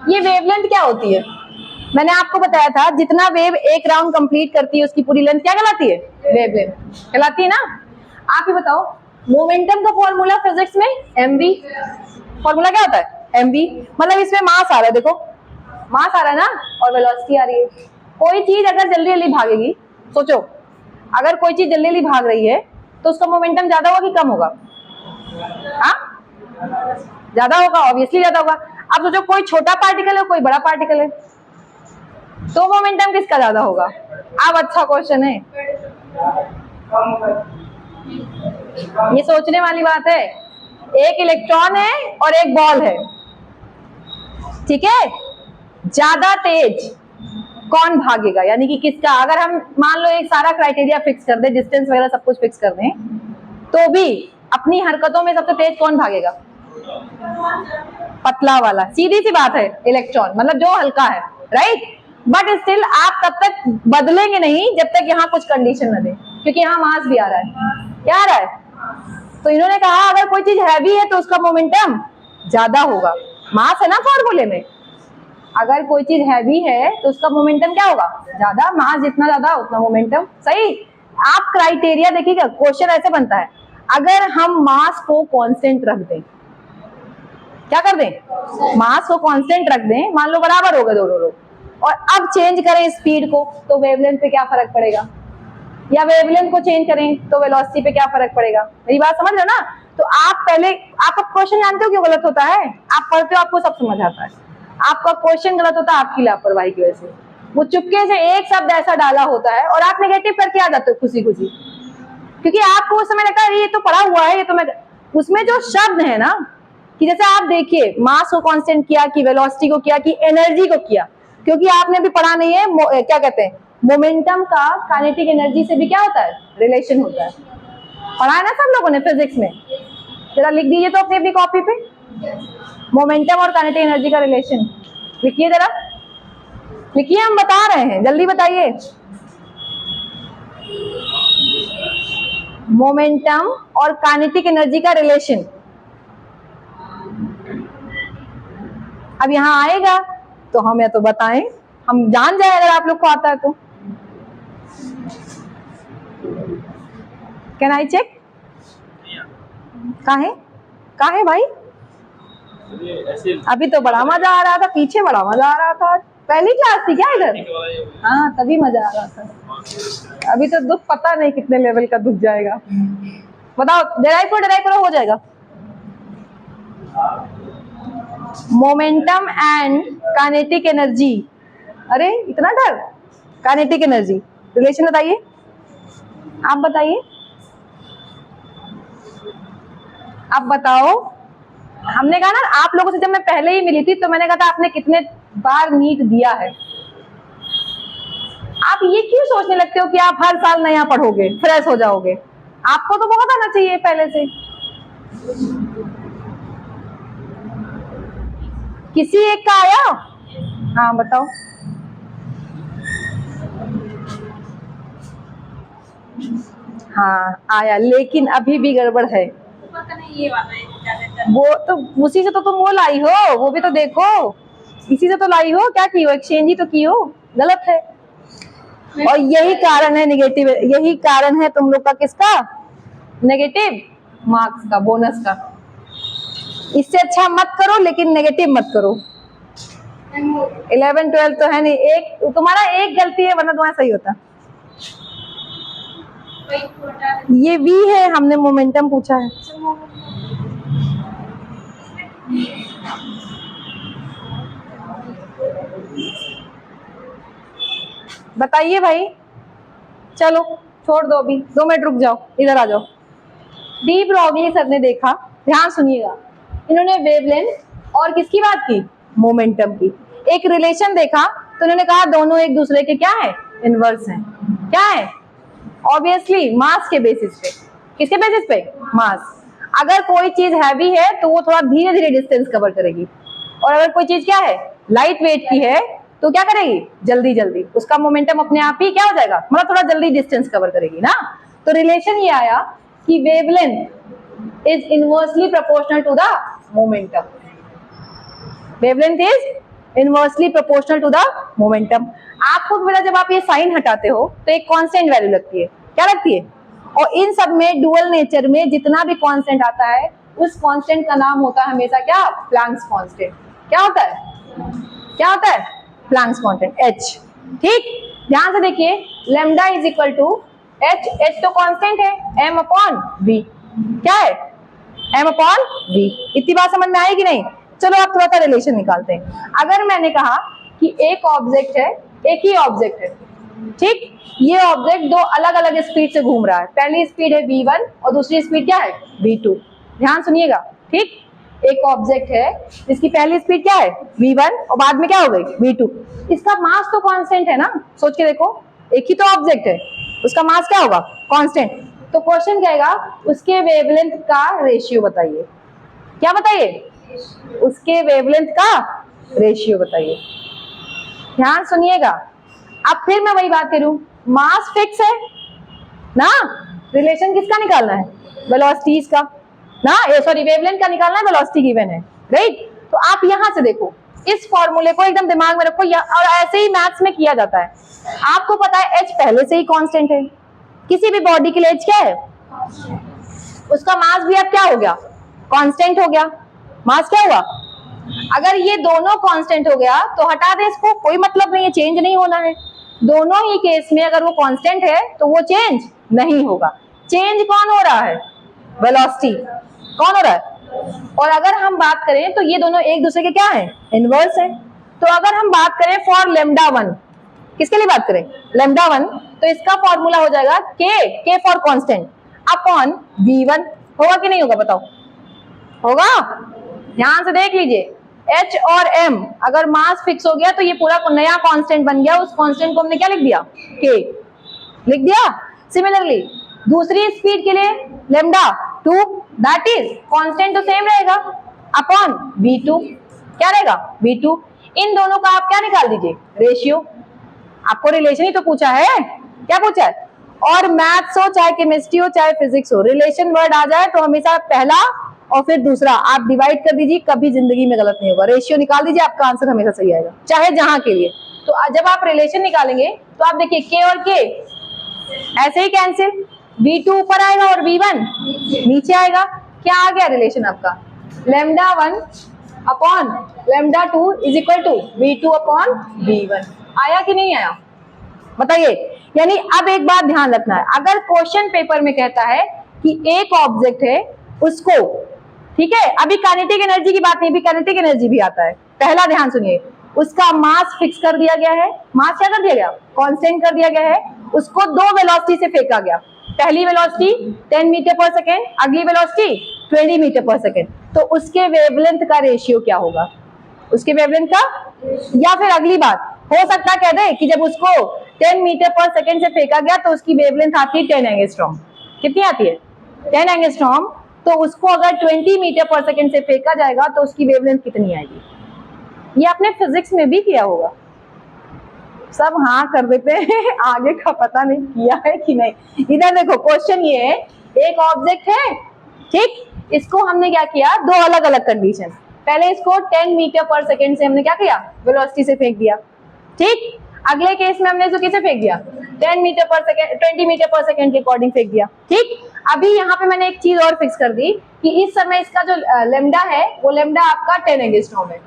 ये वेवलेंथ क्या होती है? मैंने आपको बताया था जितना वेव एक राउंड कंप्लीट करती है उसकी पूरी लेंथ क्या कहलाती है? वेवलेंथ कहलाती है ना। आप ही बताओ, मोमेंटम का फॉर्मूला फिजिक्स में mv, फॉर्मूला क्या होता है? mv, मतलब इसमें मास आ रहा है, देखो मास आ रहा है ना, और वेलोसिटी आ रही है। कोई चीज अगर जल्दी जल्दी भागेगी, सोचो अगर कोई चीज जल्दी जल्दी भाग रही है तो उसका मोमेंटम ज्यादा होगा कि कम होगा? हाँ, ज्यादा होगा, ऑब्वियसली ज्यादा होगा। अब सोचो कोई छोटा पार्टिकल है कोई बड़ा पार्टिकल है, तो मोमेंटम किसका ज्यादा होगा? अब अच्छा क्वेश्चन है, ये सोचने वाली बात है। एक इलेक्ट्रॉन है और एक बॉल है, ठीक है, ज्यादा तेज कौन भागेगा, यानी कि किसका? अगर हम मान लो एक सारा क्राइटेरिया फिक्स कर दे, डिस्टेंस वगैरह सब कुछ फिक्स कर दें, तो भी अपनी हरकतों में सबसे तेज कौन भागेगा? पतला वाला, सीधी सी बात है, इलेक्ट्रॉन, मतलब जो हल्का है, राइट। बट स्टिल आप तब तक बदलेंगे नहीं जब तक यहाँ कुछ कंडीशन न दे, क्योंकि यहाँ मास भी आ रहा है, क्या आ रहा है? तो इन्होंने कहा अगर कोई चीज हैवी है तो उसका मोमेंटम ज्यादा होगा, मास है ना फॉर्मूले में, अगर कोई चीज हैवी है तो उसका मोमेंटम क्या होगा? ज्यादा, मास जितना ज्यादा उतना मोमेंटम, सही। आप क्राइटेरिया देखिएगा, क्वेश्चन ऐसे बनता है, अगर हम मास को कांस्टेंट रख दें, क्या कर दें? मास को कांस्टेंट रख दें, मान लो बराबर हो गए दोनों लोग, और अब चेंज करें स्पीड को, तो वेवलेंथ पे क्या फर्क पड़ेगा? या वेवलेंथ को चेंज करें तो वेलोसिटी पे क्या फर्क पड़ेगा? मेरी बात समझ रहे हो ना? तो आप पहले, आपका क्वेश्चन जानते हो क्यों गलत होता है? आप पढ़ते हो, आपको सब समझ आता है, आपका क्वेश्चन गलत होता है आपकी लापरवाही की वजह से। वो चुपके से एक शब्द ऐसा डाला होता है और आप नेगेटिव करके आ जाते हो खुशी खुशी, क्योंकि आपको उस समय लगता है ये तो पढ़ा हुआ है, ये तो मैं, उसमें जो शब्द है ना, कि जैसे आप देखिए मास को कांस्टेंट किया, कि वेलोसिटी को किया, कि एनर्जी को किया, क्योंकि आपने अभी पढ़ा नहीं है क्या कहते हैं, मोमेंटम का काइनेटिक एनर्जी से भी क्या होता है? रिलेशन होता है। पढ़ा है ना सब लोगों ने फिजिक्स में? जरा लिख दीजिए तो अपनी अपनी कॉपी पे, मोमेंटम और काइनेटिक एनर्जी का रिलेशन लिखिए, जरा लिखिए, हम बता रहे हैं, जल्दी बताइए। मोमेंटम और काइनेटिक एनर्जी का रिलेशन, अब यहां आएगा तो हम या तो बताएं, हम जान जाए अगर आप लोग को आता है तो। Can I check? काहे भाई? अभी तो बड़ा मजा आ रहा था, पीछे बड़ा मजा आ रहा था, पहली क्लास थी क्या इधर? हाँ, तभी मजा आ रहा था। अभी तो दुख पता नहीं कितने लेवल का दुख जाएगा, बताओ, डेराइव करो हो जाएगा। मोमेंटम एंड काइनेटिक एनर्जी, अरे इतना डर, काइनेटिक एनर्जी रिलेशन बताइए, आप बताइए, आप बताओ। हमने कहा ना आप लोगों से, जब मैं पहले ही मिली थी तो मैंने कहा था आपने कितने बार नीट दिया है। आप ये क्यों सोचने लगते हो कि आप हर साल नया पढ़ोगे, फ्रेश हो जाओगे? आपको तो बहुत आना चाहिए पहले से। किसी एक का आया? हाँ बताओ। हाँ आया, लेकिन अभी भी गड़बड़ है। वो तो उसी से तो तुम वो लाई हो, वो भी तो देखो, इसी से तो लाई हो, क्या की हो? एक्सचेंज ही तो की हो, गलत है। और यही कारण है नेगेटिव, यही कारण है तुम लोग का किसका? नेगेटिव मार्क्स का, बोनस का। इससे अच्छा मत करो, लेकिन नेगेटिव मत करो। 11 12 तो है नहीं, एक तुम्हारा एक गलती है, वरना तुम्हारा सही होता। ये V है, हमने मोमेंटम पूछा है। बताइए भाई, चलो छोड़ दो, अभी 2 मिनट रुक जाओ, इधर आ जाओ। डी ब्रोगली सर ने देखा, ध्यान सुनिएगा, इन्होंने वेवलेंथ और किसकी बात की? मोमेंटम की। एक रिलेशन देखा तो उन्होंने कहा दोनों एक दूसरे के क्या है? इनवर्स हैं। क्या है? ऑब्वियसली मास के बेसिस पे। किसके बेसिस पे? मास। अगर कोई चीज हैवी है तो वो थोड़ा धीरे धीरे डिस्टेंस कवर करेगी, और अगर कोई चीज क्या है? लाइट वेट की है तो क्या करेगी? जल्दी जल्दी। उसका मोमेंटम अपने आप ही क्या हो जाएगा? मतलब थोड़ा जल्दी डिस्टेंस कवर करेगी ना। तो रिलेशन ये आया कि wavelength is inversely proportional to the momentum. Wavelength is inversely proportional to the momentum. आपको पता, जब आप ये साइन हटाते हो तो एक कांस्टेंट वैल्यू लगती है। क्या लगती है? और इन सब में डुअल नेचर में जितना भी कांस्टेंट आता है उस कांस्टेंट का नाम होता है हमेशा क्या? Planck's constant. क्या होता है? क्या होता है? Planck's constant, h। ठीक, ध्यान से देखिए, lambda is equal to h। h तो कांस्टेंट है, m अपॉन v। क्या है? m upon v। इतनी बात समझ में आई कि नहीं? चलो आप थोड़ा सा रिलेशन निकालते हैं। अगर मैंने कहा कि एक ऑब्जेक्ट है, एक ही ऑब्जेक्ट है, ठीक, ये ऑब्जेक्ट दो अलग अलग स्पीड से घूम रहा है। पहली स्पीड है v1 और दूसरी स्पीड क्या है? v2। ध्यान सुनिएगा, ठीक। एक ऑब्जेक्ट है जिसकी पहली स्पीड क्या है? v1 और बाद में क्या हो गई? v2। इसका मास तो कांस्टेंट है ना, सोच के देखो, एक ही तो ऑब्जेक्ट है, उसका मास क्या होगा? कांस्टेंट। तो क्वेश्चन क्या आएगा? उसके वेवलेंथ का रेशियो बताइए। क्या बताइए? उसके वेवलेंथ का रेशियो बताइए। ध्यान सुनिएगा। अब फिर मैं वही बात करूं, मास फिक्स है ना, रिलेशन किसका निकालना है? वेलोसिटीज का ना, सॉरी वेवलेंथ का निकालना है, वेलोसिटी गिवन है, राइट। तो आप यहां से देखो, इस फॉर्मूले को एकदम दिमाग में रखो, और ऐसे ही मैथ्स में किया जाता है। आपको पता है h पहले से ही कांस्टेंट है, किसी भी बॉडी के लिए h क्या है? उसका मास भी अब क्या हो गया? कांस्टेंट हो गया। मास क्या हुआ? अगर ये दोनों कांस्टेंट हो गया तो हटा दे इसको, कोई मतलब नहीं है, चेंज नहीं होना है। दोनों ही केस में अगर वो कांस्टेंट है तो वो चेंज नहीं होगा। चेंज कौन हो रहा है? वेलोसिटी। कौन हो रहा है? और अगर हम बात करें तो ये दोनों एक दूसरे के क्या है? इनवर्स है। तो अगर हम बात करें फॉर लैम्डा 1, किसके लिए बात करें? लैम्डा 1, तो इसका फॉर्मूला हो जाएगा के फॉर कांस्टेंट अपॉन v1। होगा कि नहीं होगा? बताओ, होगा? ध्यान से देख लीजिए, h और m अगर मास फिक्स हो गया तो ये पूरा नया कांस्टेंट बन गया। उस कांस्टेंट को हमने क्या लिख दिया? k लिख दिया। सिमिलरली दूसरी स्पीड के लिए लैम्डा 2, दैट इज कांस्टेंट तो सेम रहेगा अपॉन v2। क्या रहेगा? v2। इन दोनों का आप क्या निकाल दीजिए? रेशियो। आपको रिलेशन ही तो पूछा है। क्या पूछा है? और मैथ्स हो चाहे केमिस्ट्री हो चाहे फिजिक्स हो, रिलेशन वर्ड आ जाए तो हमेशा पहला और फिर दूसरा आप डिवाइड कर दीजिए, कभी जिंदगी में गलत नहीं होगा। रेशियो निकाल दीजिए, आपका आंसर हमेशा सही आएगा, चाहे जहां के लिए। तो जब आप रिलेशन निकालेंगे तो आप देखिए के और के ऐसे ही कैंसिल, v2 ऊपर आएगा और v1 नीचे आएगा। क्या आ गया रिलेशन आपका? Lambda 1 upon lambda 2 is equal to v2 upon v1। आया कि नहीं आया? बताइए। यानी अब एक बात ध्यान रखना है, अगर क्वेश्चन पेपर में कहता है कि एक ऑब्जेक्ट है उसको, ठीक है, अभी काइनेटिक एनर्जी की बात नहीं, भी काइनेटिक एनर्जी भी आता है। पहला ध्यान सुनिए, उसका मास फिक्स कर दिया गया है। मास क्या कर दिया गया? कांस्टेंट कर दिया गया है। उसको दो वेलोसिटी से फेंका गया। पहली वेलोसिटी 10 मीटर पर सेकेंड, अगली वेलोसिटी 20 मीटर पर सेकेंड। तो उसके वेवलेंथ का रेशियो क्या होगा? उसके वेवलेंथ का, या फिर अगली बात हो सकता है कह दे कि जब उसको 10 मीटर पर सेकेंड से फेंका गया तो उसकी वेवलेंथ आती है 10 एंगस्ट्रॉम। कितनी आती है? 10 एंगस्ट्रॉम। तो उसको अगर 20 मीटर पर सेकेंड से फेंका जाएगा तो उसकी वेवलेंथ कितनी आएगी? ये आपने फिजिक्स में भी किया होगा। सब हाँ कर देते हैं, आगे का पता नहीं किया है कि नहीं। इधर देखो, क्वेश्चन ये है, एक ऑब्जेक्ट है, ठीक, इसको हमने क्या किया? दो अलग अलग कंडीशन। पहले इसको 10 मीटर पर सेकेंड से हमने क्या किया? वेलोसिटी से फेंक दिया, ठीक। अगले केस में हमने इसको किसे फेंक दिया? 10 मीटर पर सेकेंड, 20 मीटर पर सेकेंड के अकॉर्डिंग फेंक दिया, ठीक। अभी यहाँ पे मैंने एक चीज और फिक्स कर दी कि इस समय इसका जो लैम्डा है वो लैम्डा आपका 10 एंगस्ट्रॉम है।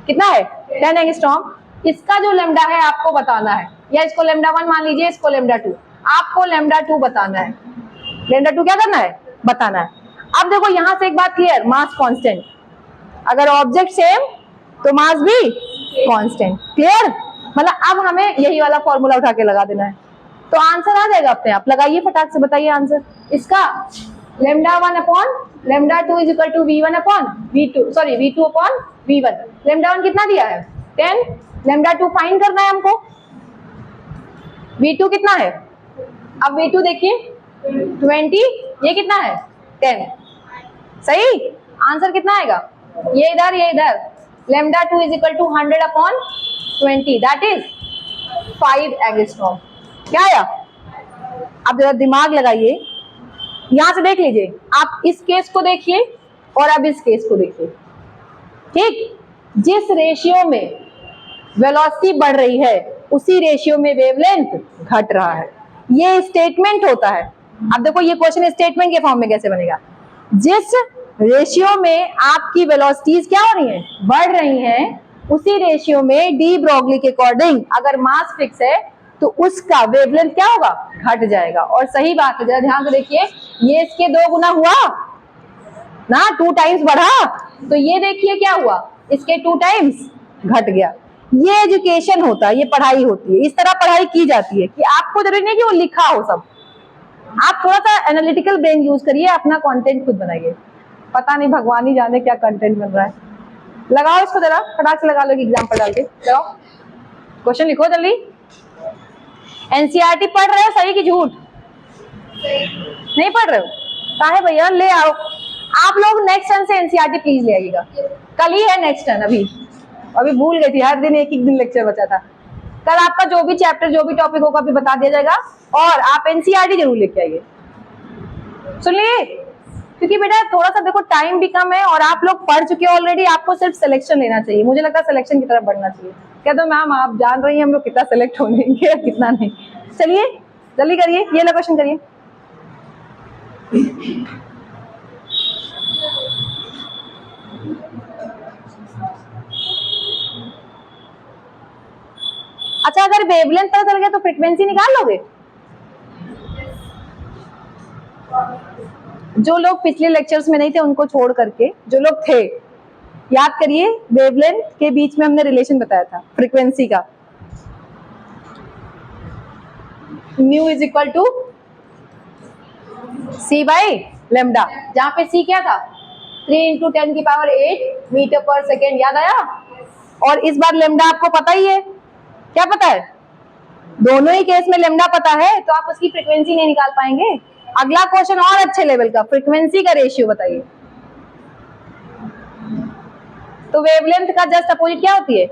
कितना है? 10 एंगस्ट्रॉम। इसका जो लैम्डा है आपको बताना है, या इसको लैम्डा 1 मान लीजिए, इसको लैम्डा 2, आपको लैम्डा 2 बताना है। लैम्डा 2 क्या करना है? बताना है। अब देखो यहां से एक बात क्लियर, मास कांस्टेंट, अगर ऑब्जेक्ट सेम तो मास भी कांस्टेंट। क्लियर? मतलब अब हमें यही वाला फॉर्मूला उठा के लगा देना है तो आंसर आ जाएगा अपने आप। लगाइए फटाक से, बताइए आंसर इसका। Lambda 1 upon lambda 2 is equal to v1 upon v2, sorry v2 upon V1, lambda 1 कितना दिया है 10, लेमडा 2 फाइंड करना है हमको, V2 कितना है, अब V2 देखिए 20, ये कितना है 10, सही आंसर कितना आएगा, ये इधर, lambda 2 is equal to 100/20, that is 5 angstrom. क्या आया? अब जरा दिमाग लगाइए, यहां से देख लीजिए, आप इस केस को देखिए और अब इस केस को देखिए, ठीक, जिस रेशियो में वेलोसिटी बढ़ रही है उसी रेशियो में वेवलेंथ घट रहा है, ये स्टेटमेंट होता है। अब देखो ये क्वेश्चन स्टेटमेंट के फॉर्म में कैसे बनेगा, जिस रेशियो में आपकी वेलोसिटीज क्या हो रही हैं, बढ़ रही हैं, उसी रेशियो में डी ब्रोगली के अकॉर्डिंग अगर मास फिक्स है तो उसका वेवलेंथ क्या होगा, घट जाएगा। और सही बात है, जरा ध्यान से देखिए, ये इसके 2 गुना हुआ ना, 2 टाइम्स बढ़ा, तो ये देखिए क्या हुआ, इसके 2 टाइम्स घट गया। ये एजुकेशन होता है, ये पढ़ाई होती है, इस तरह पढ़ाई की जाती है कि आपको जरूरी नहीं कि वो लिखा हो सब, आप थोड़ा सा एनालिटिकल ब्रेन यूज करिए, अपना कंटेंट खुद बनाइए। पता नहीं भगवान ही जाने क्या कंटेंट बन रहा है। लगाओ इसको जरा फटाक से लगा लो, एग्जाम्पल डाल के लगाओ, क्वेश्चन लिखो जल्दी। एनसीईआरटी पढ़ रहे हो सही कि झूठ? नहीं पढ़ रहे हो? काहे भैया, ले आओ आप लोग, नेक्स्ट टर्न से एनसीईआरटी प्लीज ले आइएगा, कल ही है नेक्स्ट टर्न, अभी भूल गई थी, हर दिन एक दिन लेक्चर बचा था। कल आपका जो भी चैप्टर जो भी टॉपिक होगा अभी बता दिया जाएगा, और आप एनसीईआरटी जरूर लेके आइए, सुनिए, क्योंकि बेटा थोड़ा सा देखो टाइम भी कम है और आप लोग पढ़ चुके हो ऑलरेडी, आपको सिर्फ सिलेक्शन लेना चाहिए, मुझे लगता है सिलेक्शन की तरफ बढ़ना चाहिए। कह दो मैम आप जान रही हैं हम लोग कितना सिलेक्ट होने कितना नहीं, चलिए जल्दी करिए, ये लो क्वेश्चन करिए। अच्छा, अगर वेवलेंथ पता चल गया तो फ्रीक्वेंसी निकाल लोगे? जो लोग पिछले लेक्चर्स में नहीं थे उनको छोड़ करके जो लोग थे, याद करिए, वेवलेंथ के बीच में हमने रिलेशन बताया था फ्रीक्वेंसी का, mu is equal to c by lambda, जहां पे सी क्या था 3 × 10⁸ मीटर पर सेकेंड, याद आया? और इस बार लेमडा आपको पता ही है, क्या पता है, दोनों ही केस में लेमडा पता है, तो आप उसकी फ्रीक्वेंसी नहीं निकाल पाएंगे। अगला क्वेश्चन और अच्छे लेवल का, फ्रीक्वेंसी का रेशियो बताइए। तो वेवलेंथ का जस्ट अपोजिट क्या होती है,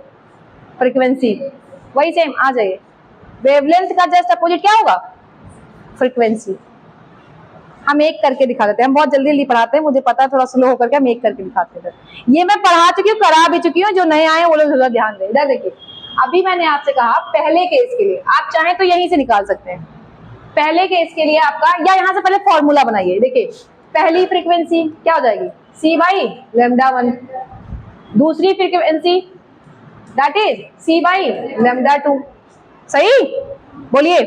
फ्रीक्वेंसी, वही सेम आ जाइए, वेवलेंथ का जस्ट अपोजिट क्या होगा, फ्रीक्वेंसी। हम एक करके दिखा देते हैं, हम बहुत जल्दी जल्दी पढ़ाते हैं, मुझे पता है थोड़ा स्लो होकर के हम एक करके दिखाते हैं, ये मैं पढ़ा चुकी हूँ, करा भी चुकी हूँ, जो नए आए वो लोग जरा ध्यान दें। इधर देखिए, अभी मैंने आपसे कहा पहले केस के लिए, आप चाहें तो यहीं से निकाल सकते हैं, पहले केस के लिए आपका, या यहाँ से पहले फॉर्मूला बनाइए, देखिए पहली फ्रीक्वेंसी क्या हो जाएगी, सी बाई लेमडा 1, दूसरी frequency that is c by lambda 2, सही, बोलिए,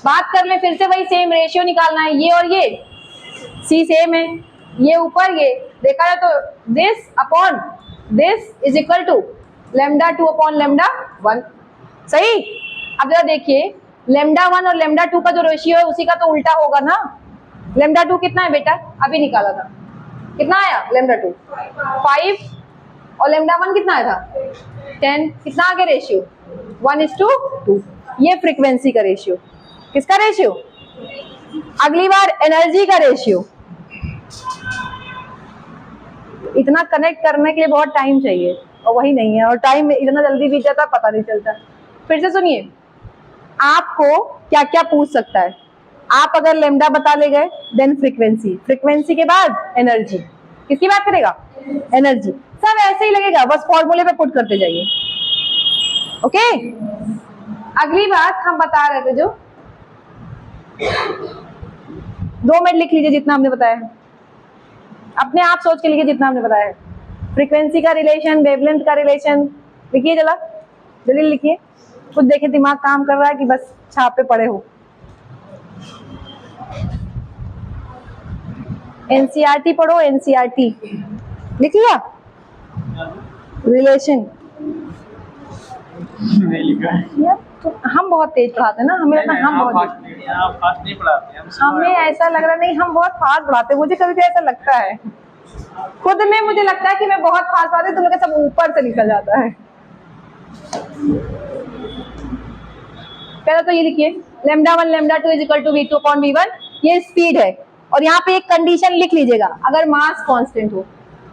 बात कर ले फिर से, वही सेम रेशियो निकालना है, ये और ये सी सेम है, ये ऊपर ये देखा जाए तो this upon this is equal to lambda 2 upon lambda 1, सही। अब जरा देखिए, लेमडा 1 और लेमडा 2 का जो रेशियो है उसी का तो उल्टा होगा ना, लेमडा 2 कितना है बेटा, अभी निकाला था, कितना आया लेमडा 2 5, और लेमडा 1 कितना आया था 10, कितना आगे रेशियो 1:2, ये फ्रीक्वेंसी का रेशियो, किसका रेशियो, अगली बार एनर्जी का रेशियो। इतना कनेक्ट करने के लिए बहुत टाइम चाहिए और वही नहीं है, और टाइम इतना जल्दी बीत जाता पता नहीं चलता। फिर से सुनिए, आपको क्या क्या पूछ सकता है, आप अगर लेमडा बता ले गए देन फ्रीक्वेंसी, फ्रीक्वेंसी के बाद एनर्जी, किसकी बात करेगा, एनर्जी, सब ऐसे ही लगेगा, बस फॉर्मूले पे पुट करते जाइए, ओके। अगली बात हम बता रहे थे, जो 2 मिनट लिख लीजिए जितना हमने बताया है, अपने आप सोच के लिखिए जितना हमने बताया है, फ्रीक्वेंसी का रिलेशन, वेवलेंथ का रिलेशन, लिखिए जरा जल्दी लिखिए, खुद देखिए दिमाग काम कर रहा है कि बस छाप पे पड़े हो। एनसीईआरटी पढ़ो, एनसीईआरटी लिख लिया, रिलेशन नहीं लिखा है यार, तो हम बहुत तेज पढ़ाते हैं ना, हमें लगता है हम बहुत फास्ट नहीं पढ़ाते हैं, हमें ऐसा लग रहा नहीं, हम बहुत फास्ट पढ़ाते हैं, मुझे कभी कभी ऐसा लगता है, खुद में मुझे लगता है कि मैं बहुत फास्ट बात है, तुम लोग का सब ऊपर से निकल जाता है। पहले तो ये लिखिए λ1 λ2 is equal to v2 upon v1, ये स्पीड है। और यहाँ पे एक कंडीशन लिख लीजिएगा, अगर मास कांस्टेंट हो।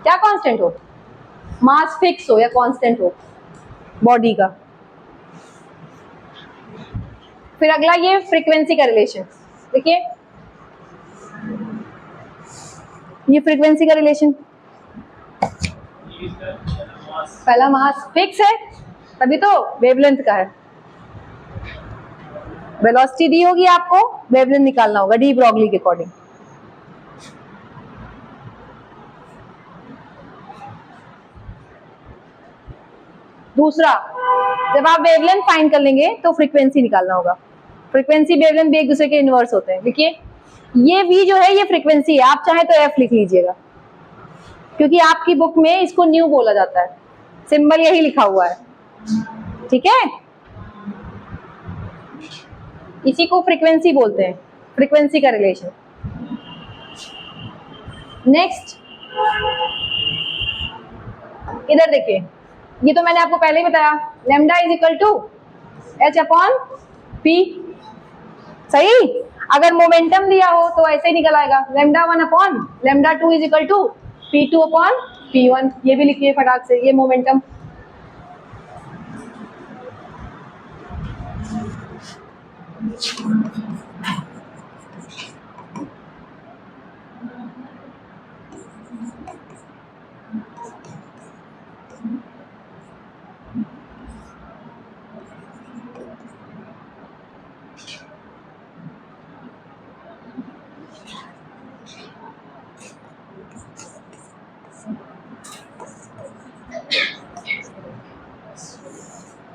क्या कांस्टेंट हो? मास फिक्स हो या कांस्टेंट हो बॉडी का। फिर अगला ये फ्रीक्वेंसी का रिलेशन, देखिए ये फ्रीक्वेंसी का रिलेशन, पहला मास फिक्स है तभी तो वेवलेंथ का है। वेलोसिटी दी होगी आपको, वेवलेंथ निकालना होगा डी ब्रॉगली के अकॉर्डिंग। दूसरा, जब आप वेवलेंथ फाइंड कर लेंगे तो फ्रीक्वेंसी निकालना होगा। फ्रीक्वेंसी वेवलेंथ भी एक दूसरे के इनवर्स होते हैं। देखिए ये v जो है ये फ्रीक्वेंसी है, आप चाहे तो f लिख लीजिएगा, क्योंकि आपकी बुक में इसको न्यू बोला जाता है, सिंबल यही लिखा हुआ है, ठीक है। इसी को फ्रीक्वेंसी बोलते हैं, फ्रीक्वेंसी का रिलेशन। नेक्स्ट इधर देखिए, ये तो मैंने आपको पहले ही बताया, lambda is equal to h upon p, सही। अगर मोमेंटम दिया हो तो ऐसे ही निकल आएगा, λ1 upon λ2 is equal to p2 upon p1। ये भी लिखिए फटाक से, ये मोमेंटम।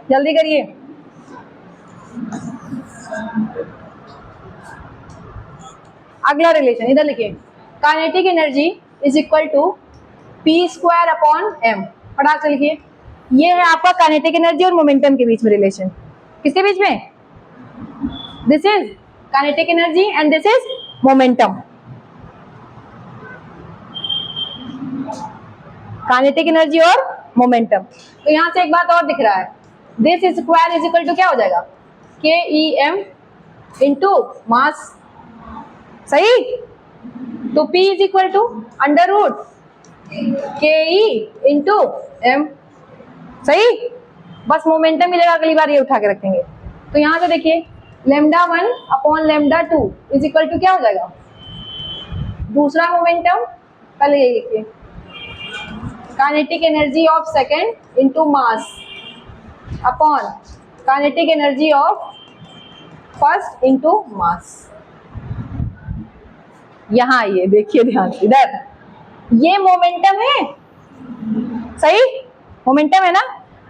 जल्दी करिए। अगला रिलेशन इधर लिखिए, kinetic energy is equal to p square upon m। फटाक से लिखिए, ये है आपका काइनेटिक एनर्जी और मोमेंटम के बीच में रिलेशन। किसके बीच में? This is kinetic energy and this is momentum. Kinetic energy और मोमेंटम। तो यहां से एक बात और दिख रहा है, this square is equal to क्या हो जाएगा, के ई एम इंटू मास, सही। तो P is equal to under root K E into M, सही। बस मोमेंटम मिलेगा, अगली बार ये उठा के रखेंगे। तो यहां से देखिए λ1 अपॉन λ2 इज इक्वल टू क्या हो जाएगा, दूसरा मोमेंटम, पहले ये लिखिए, kinetic energy of second into mass upon kinetic energy of first into mass. यहां ये देखिए ध्यान से, इधर ये मोमेंटम है, सही। मोमेंटम है ना,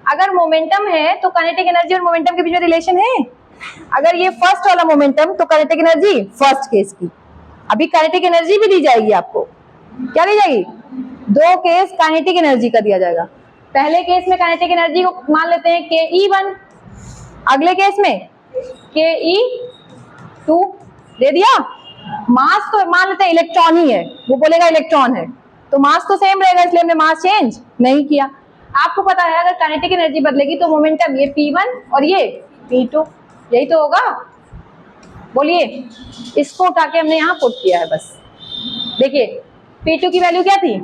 अगर मोमेंटम है तो काइनेटिक एनर्जी और मोमेंटम के बीच में रिलेशन है। अगर ये फर्स्ट वाला मोमेंटम तो काइनेटिक एनर्जी फर्स्ट केस की। अभी काइनेटिक एनर्जी भी दी जाएगी आपको, क्या दी जाएगी, दो केस काइनेटिक एनर्जी का दिया जाएगा। पहले केस में काइनेटिक एनर्जी को मान लेते हैं ke1, अगले केस में ke2 दे दिया। मास तो मान लेते हैं इलेक्ट्रॉन ही है, वो बोलेगा इलेक्ट्रॉन है तो मास तो सेम रहेगा, इसलिए हमने मास चेंज नहीं किया। आपको पता है अगर काइनेटिक एनर्जी बदलेगी तो मोमेंटम ये p1 और ये p2, यही तो होगा। बोलिए, इसको उठा के हमने यहाँ पुट किया है बस। देखिए p2 की वैल्यू क्या थी,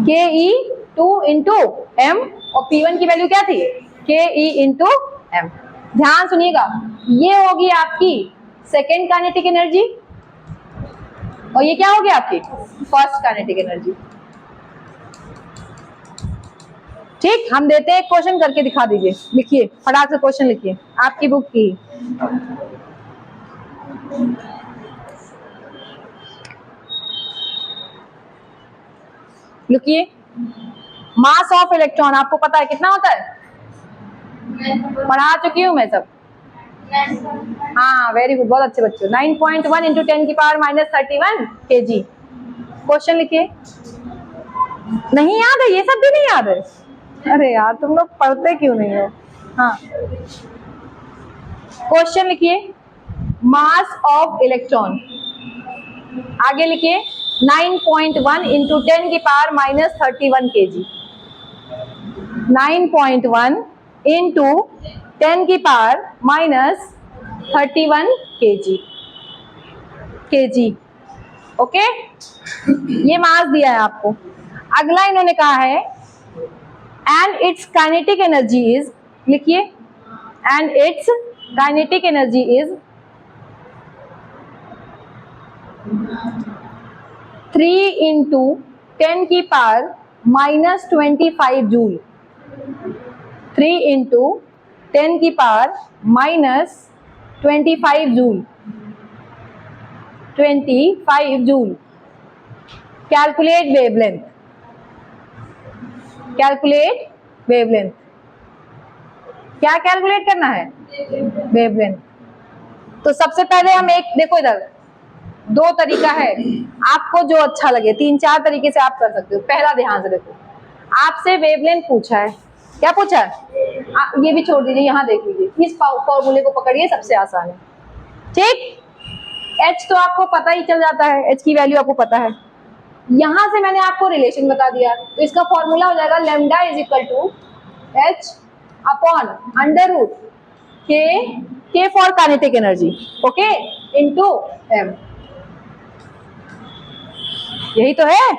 ke2 इंटू एम, और p1 की वैल्यू क्या थी, ke इंटू एम। ध्यान सुनिएगा, ये होगी आपकी सेकेंड काइनेटिक एनर्जी और ये क्या होगी आपकी फर्स्ट काइनेटिक एनर्जी। ठीक, हम देते हैं क्वेश्चन, करके दिखा दीजिए। लिखिए फटाक से क्वेश्चन लिखिए, आपकी बुक की। लिखिए, मास ऑफ इलेक्ट्रॉन आपको पता है कितना होता है, पढ़ा चुकी हूं मैं सब। हाँ वेरी गुड, बहुत अच्छे बच्चे। 9.1 इंटू 10 की पावर -31 kg। क्वेश्चन लिखिए। नहीं याद है, ये सब भी नहीं याद है? अरे यार तुम लोग पढ़ते क्यों नहीं हो। हाँ क्वेश्चन लिखिए, मास ऑफ इलेक्ट्रॉन। आगे लिखिए 9.1 इंटू 10 की पावर माइनस 31 kg, 9.1 इंटू 10 की पावर माइनस 31 kg, ओके। ये मास दिया है आपको। अगला इन्होंने कहा है and its kinetic energy is, लिखिए, and its kinetic energy is 3 into 10 की पावर माइनस 25 जूल, 3 इंटू 10 की power minus 25 joule, 25 joule. Calculate wavelength, calculate wavelength, क्या कैलकुलेट करना है? वेवलेंथ। तो सबसे पहले हम एक, देखो इधर दो तरीका है, आपको जो अच्छा लगे, 3-4 तरीके से आप कर सकते हो। पहला ध्यान से देखो, आपसे वेवलेंथ पूछा है, क्या पूछा है? ये भी छोड़ दीजिए, यहां देख लीजिए, इस फॉर्मूले को पकड़िए, सबसे आसान है, ठीक। H तो आपको पता ही चल जाता है, H की वैल्यू आपको पता है। यहां से मैंने आपको रिलेशन बता दिया, तो इसका फॉर्मूला हो जाएगा lambda is equal to H upon under root K for kinetic energy, okay, into M। यही तो है,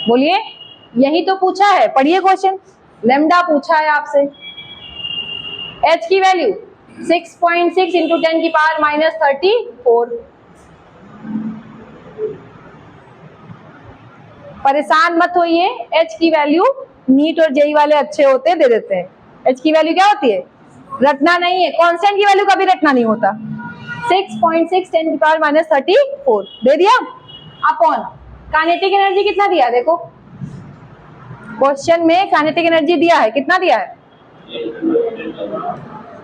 बोलिए, यही तो पूछा है। पढ़िए क्वेश्चन, लैम्डा पूछा है आपसे, H की वैल्यू 6.6 इंटू 10 की पावर माइनस 34। परेशान मत होइए, H की वैल्यू नीट और जेई वाले अच्छे होते हैं, दे देते हैं। H की वैल्यू क्या होती है? रटना नहीं है, कांस्टेंट की वैल्यू कभी रटना नहीं होता। 6.6 10 की पावर माइनस 34 दे दिया, अपॉन काइनेटिक एनर्जी कितना दिया है? देखो क्वेश्चन में काइनेटिक एनर्जी दिया है, कितना दिया है?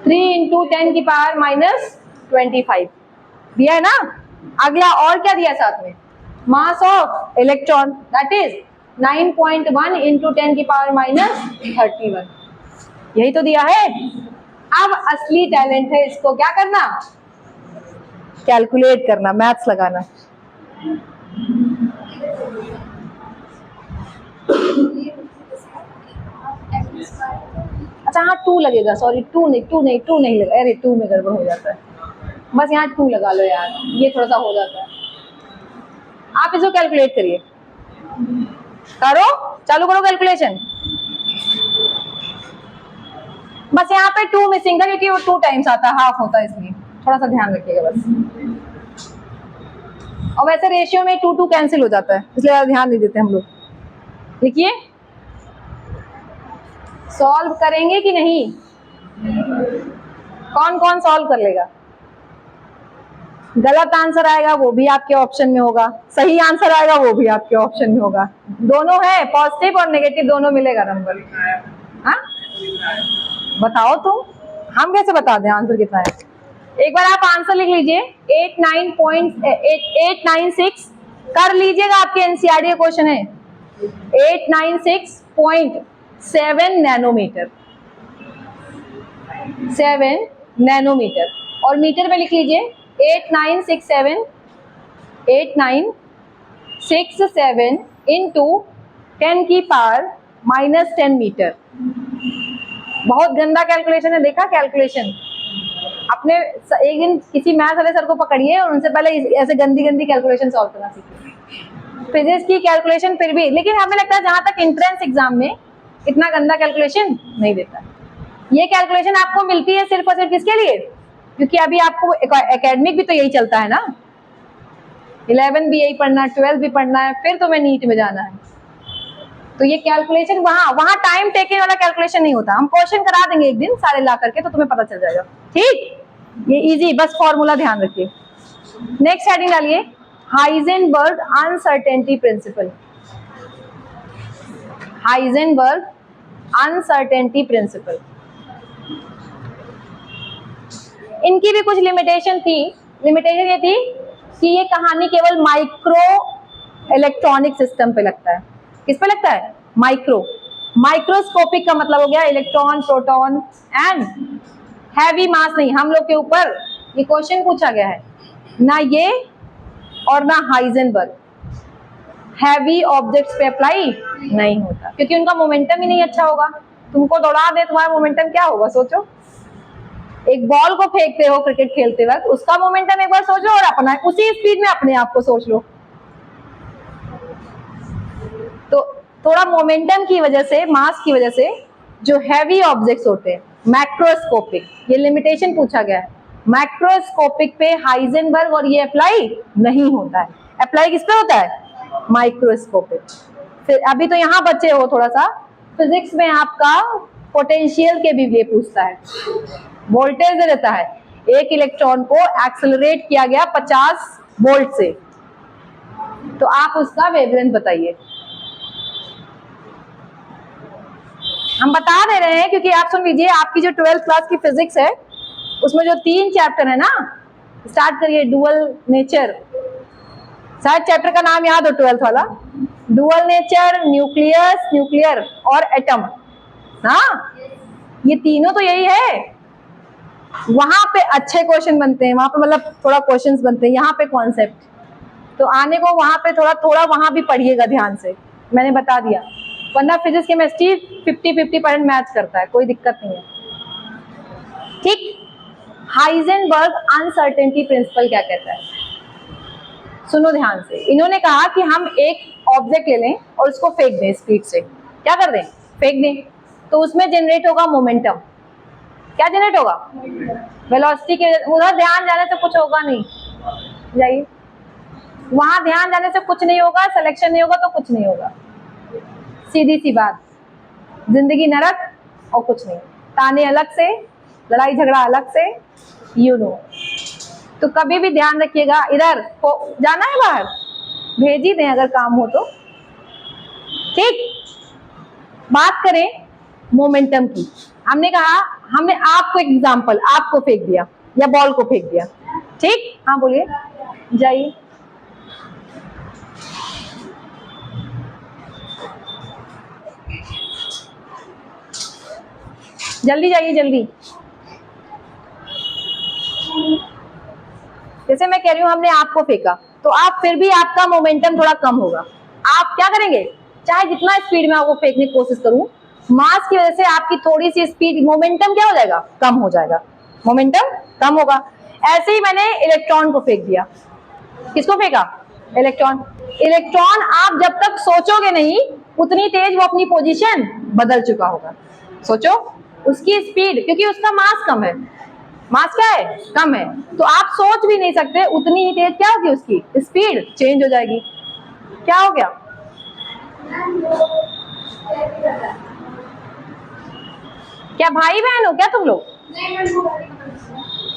3 इंटू 10 की पावर माइनस 25 दिया है ना। अगला और क्या दिया साथ में? Mass of electron, that is 9.1 into 10 की पावर माइनस 31, यही तो दिया है। अब असली टैलेंट है इसको क्या करना? कैलकुलेट करना, मैथ्स लगाना। अच्छा हाँ 2 लगेगा, सॉरी 2 नहीं लगा, अरे 2 में गड़बड़ हो जाता है, बस यहाँ 2 लगा लो यार, ये थोड़ा सा हो जाता है। आप इसको कैलकुलेट करिए, करो, चालू करो कैलकुलेशन। बस यहाँ पे 2 मिसिंग था क्योंकि वो 2 टाइम्स आता है, हाफ होता है, इसलिए थोड़ा सा ध्यान रखिएगा बस। और वैसे रेशियो में 2 कैंसिल हो जाता है, इसलिए ध्यान नहीं देते हम लोग। देखिए सॉल्व करेंगे कि नहीं? कौन कौन सॉल्व कर लेगा? गलत आंसर आएगा वो भी आपके ऑप्शन में होगा, सही आंसर आएगा वो भी आपके ऑप्शन में होगा, दोनों है, पॉजिटिव और नेगेटिव दोनों मिलेगा नंबर। हाँ बताओ तुम, हम कैसे बता दें आंसर कितना है? एक बार आप आंसर लिख लीजिए, 896 कर लीजिएगा, आपके एनसीईआरटी का क्वेश्चन है। 896.7 नैनोमीटर, 7 नैनोमीटर, और मीटर में लिख लीजिए 8967 इंटू 10 की पावर माइनस 10 मीटर। बहुत गंदा कैलकुलेशन है, देखा कैलकुलेशन? अपने एक दिन किसी मैथ वाले सर को पकड़िए और उनसे पहले ऐसे गंदी गंदी कैलकुलेशन सॉल्व करना सीखिए। फिजिक्स की कैलकुलेशन फिर भी, लेकिन हमें लगता है जहां तक एंट्रेंस एग्जाम में इतना गंदा कैलकुलेशन नहीं देता। ये कैलकुलेशन आपको मिलती है सिर्फ और सिर्फ किसके लिए? क्योंकि अभी आपको एकेडमिक भी तो यही चलता है ना, 11 भी यही पढ़ना है, 12 भी पढ़ना है, फिर तुम्हें नीट में जाना है। तो ये कैलकुलेशन वहां टाइम टेकिंग वाला कैलकुलेशन नहीं होता। हम क्वेश्चन करा देंगे एक दिन सारे ला करके, तो तुम्हें पता चल जाएगा, ठीक। ये इजी, बस फॉर्मूला ध्यान रखिए। नेक्स्ट हेडिंग डालिए, Heisenberg uncertainty principal. Heisenberg uncertainty principal, इनकी भी कुछ लिमिटेशन थी। लिमिटेशन ये थी कि ये कहानी केवल माइक्रो इलेक्ट्रॉनिक सिस्टम पे लगता है। किस पे लगता है? माइक्रो। माइक्रोस्कोपिक का मतलब हो गया इलेक्ट्रॉन, प्रोटॉन एंड हैवी मास नहीं, हम लोग के ऊपर ये क्वेश्चन पूछा गया है ना, ये और ना हाइजेनबर्ग। हैवी ऑब्जेक्ट्स पे अप्लाई नहीं होता क्योंकि उनका मोमेंटम ही नहीं अच्छा होगा। तुमको दौड़ा दे, तुम्हारा मोमेंटम क्या होगा सोचो। एक बॉल को फेंकते हो क्रिकेट खेलते वक्त, उसका मोमेंटम एक बार सोचो और अपना उसी स्पीड में अपने आप को सोच लो। तो थोड़ा मोमेंटम की वजह से, मास की वजह से जो हैवी ऑब्जेक्ट्स होते हैं, मैक्रोस्कोपिक, ये लिमिटेशन पूछा गया है, मैक्रोस्कोपिक पे हाइजेनबर्ग और ये अप्लाई नहीं होता है। अप्लाई किस पे होता है? माइक्रोस्कोपिक। फिर अभी तो यहाँ बच्चे हो थोड़ा सा, फिजिक्स में आपका पोटेंशियल के भी लिए पूछता है। वोल्टेज दे देता है, एक इलेक्ट्रॉन को एक्सेलरेट किया गया 50 वोल्ट से, तो आप उसका वेवलेंथ बताइए। हम बता दे रहे हैं क्योंकि आप सुन लीजिए, आपकी जो 12th क्लास की फिजिक्स है उसमें जो 3 चैप्टर है ना, स्टार्ट करिए। डुअल नेचर, शायद चैप्टर का नाम याद हो 12th वाला, डुअल नेचर, न्यूक्लियस, न्यूक्लियर और एटम। हाँ, ये तीनों तो यही है। वहां पे अच्छे क्वेश्चन बनते हैं, वहां पे मतलब थोड़ा क्वेश्चंस बनते हैं, यहाँ पे कॉन्सेप्ट तो आने को वहां पे थोड़ा वहां भी पढ़िएगा ध्यान से, मैंने बता दिया। वरना फिजिक्स केमिस्ट्री 50-50% मैच करता है, कोई दिक्कत नहीं है। ठीक। हाइजेनबर्ग अनसर्टेनिटी प्रिंसिपल क्या कहता है? सुनो ध्यान से। इन्होंने कहा कि हम एक ऑब्जेक्ट ले लें और उसको फेंक दें स्पीड से। क्या कर दें? फेंक दें। तो उसमें जनरेट होगा मोमेंटम। क्या जनरेट होगा? वेलोसिटी के। उधर ध्यान जाने से कुछ होगा नहीं, जाइए। वहां ध्यान जाने से कुछ नहीं होगा, सिलेक्शन नहीं होगा तो कुछ नहीं होगा। सीधी सी बात, जिंदगी नरक और कुछ नहीं। ताने अलग से, लड़ाई झगड़ा अलग से, यू नो। तो कभी भी ध्यान रखिएगा, इधर जाना है बाहर, भेज ही दें अगर काम हो तो। ठीक। बात करें मोमेंटम की। हमने कहा, हमने आपको एक एग्जांपल, आपको फेंक दिया या बॉल को फेंक दिया। ठीक। हाँ बोलिए, जाइए। जल्दी जाइए, जल्दी। जैसे मैं कह रही हूँ, हमने आपको फेंका तो आप फिर भी आपका मोमेंटम थोड़ा कम होगा। आप क्या करेंगे? चाहे जितना स्पीड में आपको फेंकने की कोशिश करूं, मास की वजह से आपकी थोड़ी सी स्पीड, मोमेंटम क्या हो जाएगा? कम हो जाएगा, मोमेंटम कम होगा। ऐसे ही मैंने इलेक्ट्रॉन को फेंक दिया। किसको फेंका? इलेक्ट्रॉन। इलेक्ट्रॉन आप जब तक सोचोगे नहीं, उतनी तेज वो अपनी पोजीशन बदल चुका होगा। सोचो, उसकी स्पीड, क्योंकि उसका मास कम है, मास क्या है? कम है, तो आप सोच भी नहीं सकते, उतनी ही तेज क्या होगी? उसकी स्पीड चेंज हो जाएगी। क्या हो गया? क्या भाई बहन हो क्या तुम लोग?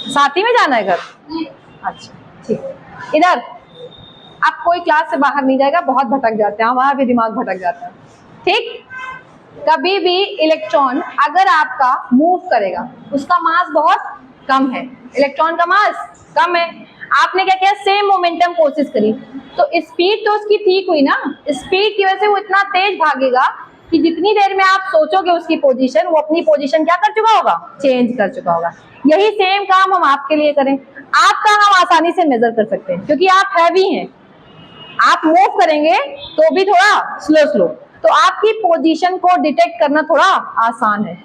साथ ही में जाना है घर? अच्छा, ठीक। इधर आप कोई क्लास से बाहर नहीं जाएगा, बहुत भटक जाते हैं, हमारा भी दिमाग भटक जाता है। ठीक। कभी भी इलेक्ट्रॉन अगर आपका मूव करेगा, उसका मास बहुत कम है, इलेक्ट्रॉन का मास कम है, आपने क्या किया? सेम मोमेंटम कोशिश करी, तो स्पीड तो उसकी ठीक हुई ना। स्पीड की वजह से वो इतना तेज भागेगा कि जितनी देर में आप सोचोगे उसकी पोजीशन, वो अपनी पोजीशन क्या कर चुका होगा? चेंज कर चुका होगा। यही सेम काम हम आपके लिए करें, आपका हम आसानी से मेजर कर सकते हैं क्योंकि आप हैवी हैं। आप मूव करेंगे तो भी थोड़ा स्लो स्लो, तो आपकी पोजीशन को डिटेक्ट करना थोड़ा आसान है।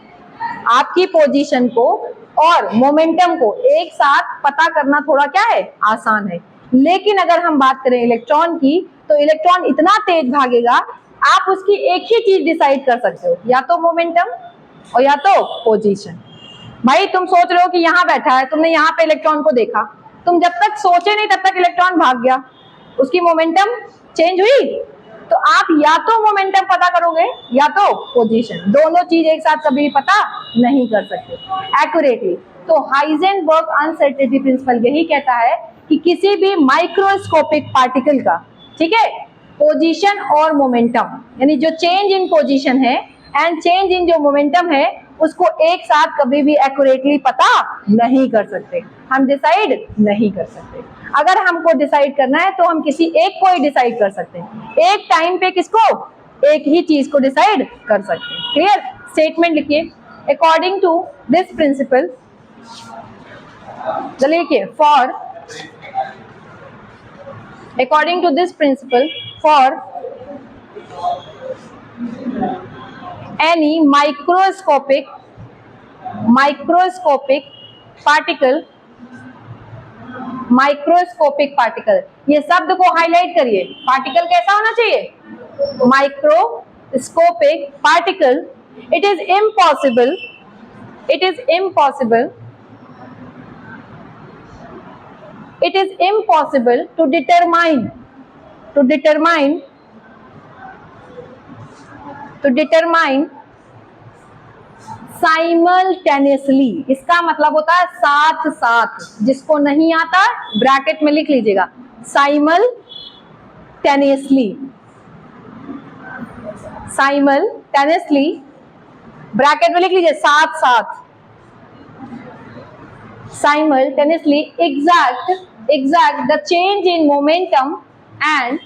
आपकी पोजीशन को और मोमेंटम को एक साथ पता करना थोड़ा क्या है? आसान है। लेकिन अगर हम बात करें इलेक्ट्रॉन की, तो इलेक्ट्रॉन इतना तेज भागेगा, आप उसकी एक ही चीज डिसाइड कर सकते हो, या तो मोमेंटम और या तो पोजीशन। भाई तुम सोच रहे हो कि यहाँ बैठा है, तुमने यहाँ पे इलेक्ट्रॉन को देखा, तुम जब तक सोचे नहीं तब तक इलेक्ट्रॉन भाग गया, उसकी मोमेंटम चेंज हुई, तो आप या तो मोमेंटम पता करोगे या तो पोजीशन, दोनों चीज एक साथ कभी पता नहीं कर सकते एक्यूरेटली। तो हाइजेनबर्ग अनसर्टेनिटी प्रिंसिपल यही कहता है कि किसी भी माइक्रोस्कोपिक पार्टिकल का, ठीक है, पोजीशन और मोमेंटम, यानी जो चेंज इन पोजीशन है एंड चेंज इन जो मोमेंटम है, उसको एक साथ कभी भी एक्यूरेटली पता नहीं कर सकते, हम डिसाइड नहीं कर सकते। अगर हमको डिसाइड करना है तो हम किसी एक को ही डिसाइड कर सकते हैं, एक टाइम पे किसको? एक ही चीज को डिसाइड कर सकते हैं। क्लियर? स्टेटमेंट लिखिए, अकॉर्डिंग टू दिस प्रिंसिपल, चलिए लिखिए, for According to this principle, for any microscopic particle, ये शब्द को हाईलाइट करिए, पार्टिकल कैसा होना चाहिए, microscopic particle, it is impossible to determine simultaneously, इसका मतलब होता है साथ साथ, जिसको नहीं आता ब्रैकेट में लिख लीजिएगा, साइमल्टेनियसली ब्रैकेट में लिख लीजिए, साथ साथ, simultaneously exact the change in momentum and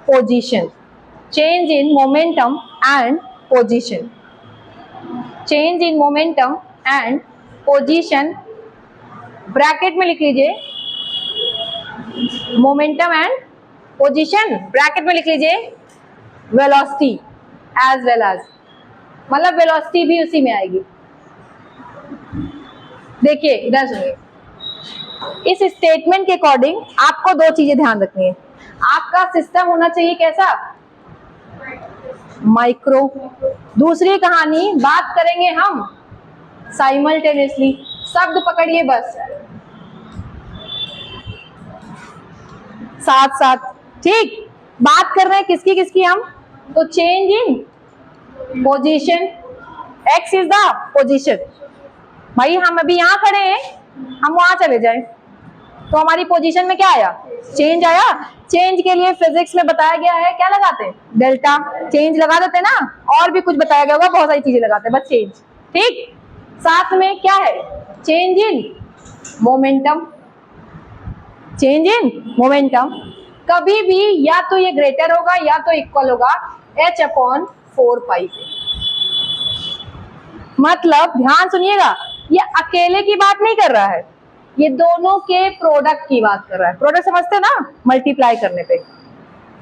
position, change in momentum and position, bracket में लिख लीजिए, मोमेंटम एंड पोजीशन ब्रैकेट में लिख लीजिए, वेलोसिटी एज वेल एज, मतलब वेलोसिटी भी उसी में आएगी। देखिए इधर सुनिए, इस स्टेटमेंट के अकॉर्डिंग आपको दो चीजें ध्यान रखनी है, आपका सिस्टम होना चाहिए कैसा, माइक्रो, दूसरी कहानी बात करेंगे हम साइमल्टेनियसली, शब्द पकड़िए बस, साथ साथ, ठीक, बात कर रहे हैं किसकी हम, तो change in position, x is the position, भाई हम अभी यहां खड़े हैं, हम वहां चले जाए तो हमारी पोजीशन में क्या आया, चेंज आया। चेंज के लिए फिजिक्स में बताया गया है, क्या लगाते हैं, डेल्टा, चेंज लगा देते ना, और भी कुछ बताया गया होगा, बहुत सारी चीजें लगाते हैं, बस चेंज, ठीक, साथ में क्या है, चेंज इन मोमेंटम, कभी भी या तो ये ग्रेटर होगा या तो इक्वल होगा h/4π, मतलब ध्यान सुनिएगा, ये अकेले की बात नहीं कर रहा है, ये दोनों के प्रोडक्ट की बात कर रहा है, प्रोडक्ट समझते हो ना, मल्टीप्लाई करने पे,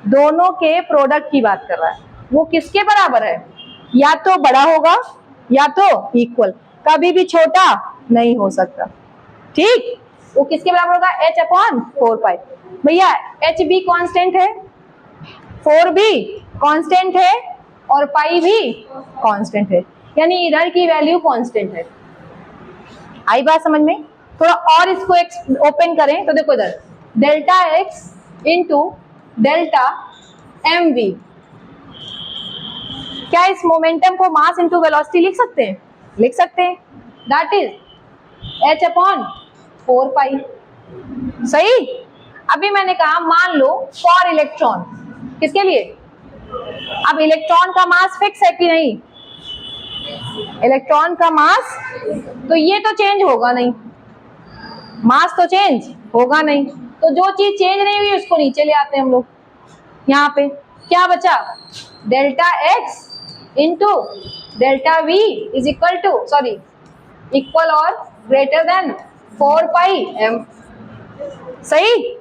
दोनों के प्रोडक्ट की बात कर रहा है, वो किसके बराबर है, या तो बड़ा होगा या तो इक्वल, कभी भी छोटा नहीं हो सकता, ठीक, वो किसके बराबर होगा, h/4π, भैया h भी कांस्टेंट है, 4 भी कांस्टेंट है और पाई भी कांस्टेंट है, यानी इधर की वैल्यू कांस्टेंट है। आई बात समझ में, थोड़ा और इसको ओपन करें तो देखो इधर, delta x into delta mv, क्या इस मोमेंटम को मास इंटू वेलोसिटी लिख सकते हैं, लिख सकते हैं, दैट इज h/4π, सही। अभी मैंने कहा मान लो फॉर इलेक्ट्रॉन, किसके लिए, अब इलेक्ट्रॉन का मास फिक्स है कि नहीं, इलेक्ट्रॉन का मास, तो ये तो चेंज होगा नहीं, मास तो चेंज होगा नहीं, तो जो चीज चेंज नहीं हुई उसको नीचे ले आते हैं हम लोग, यहाँ पे क्या बचा, delta x into delta v is equal to, sorry, equal और ग्रेटर देन 4πm, सही,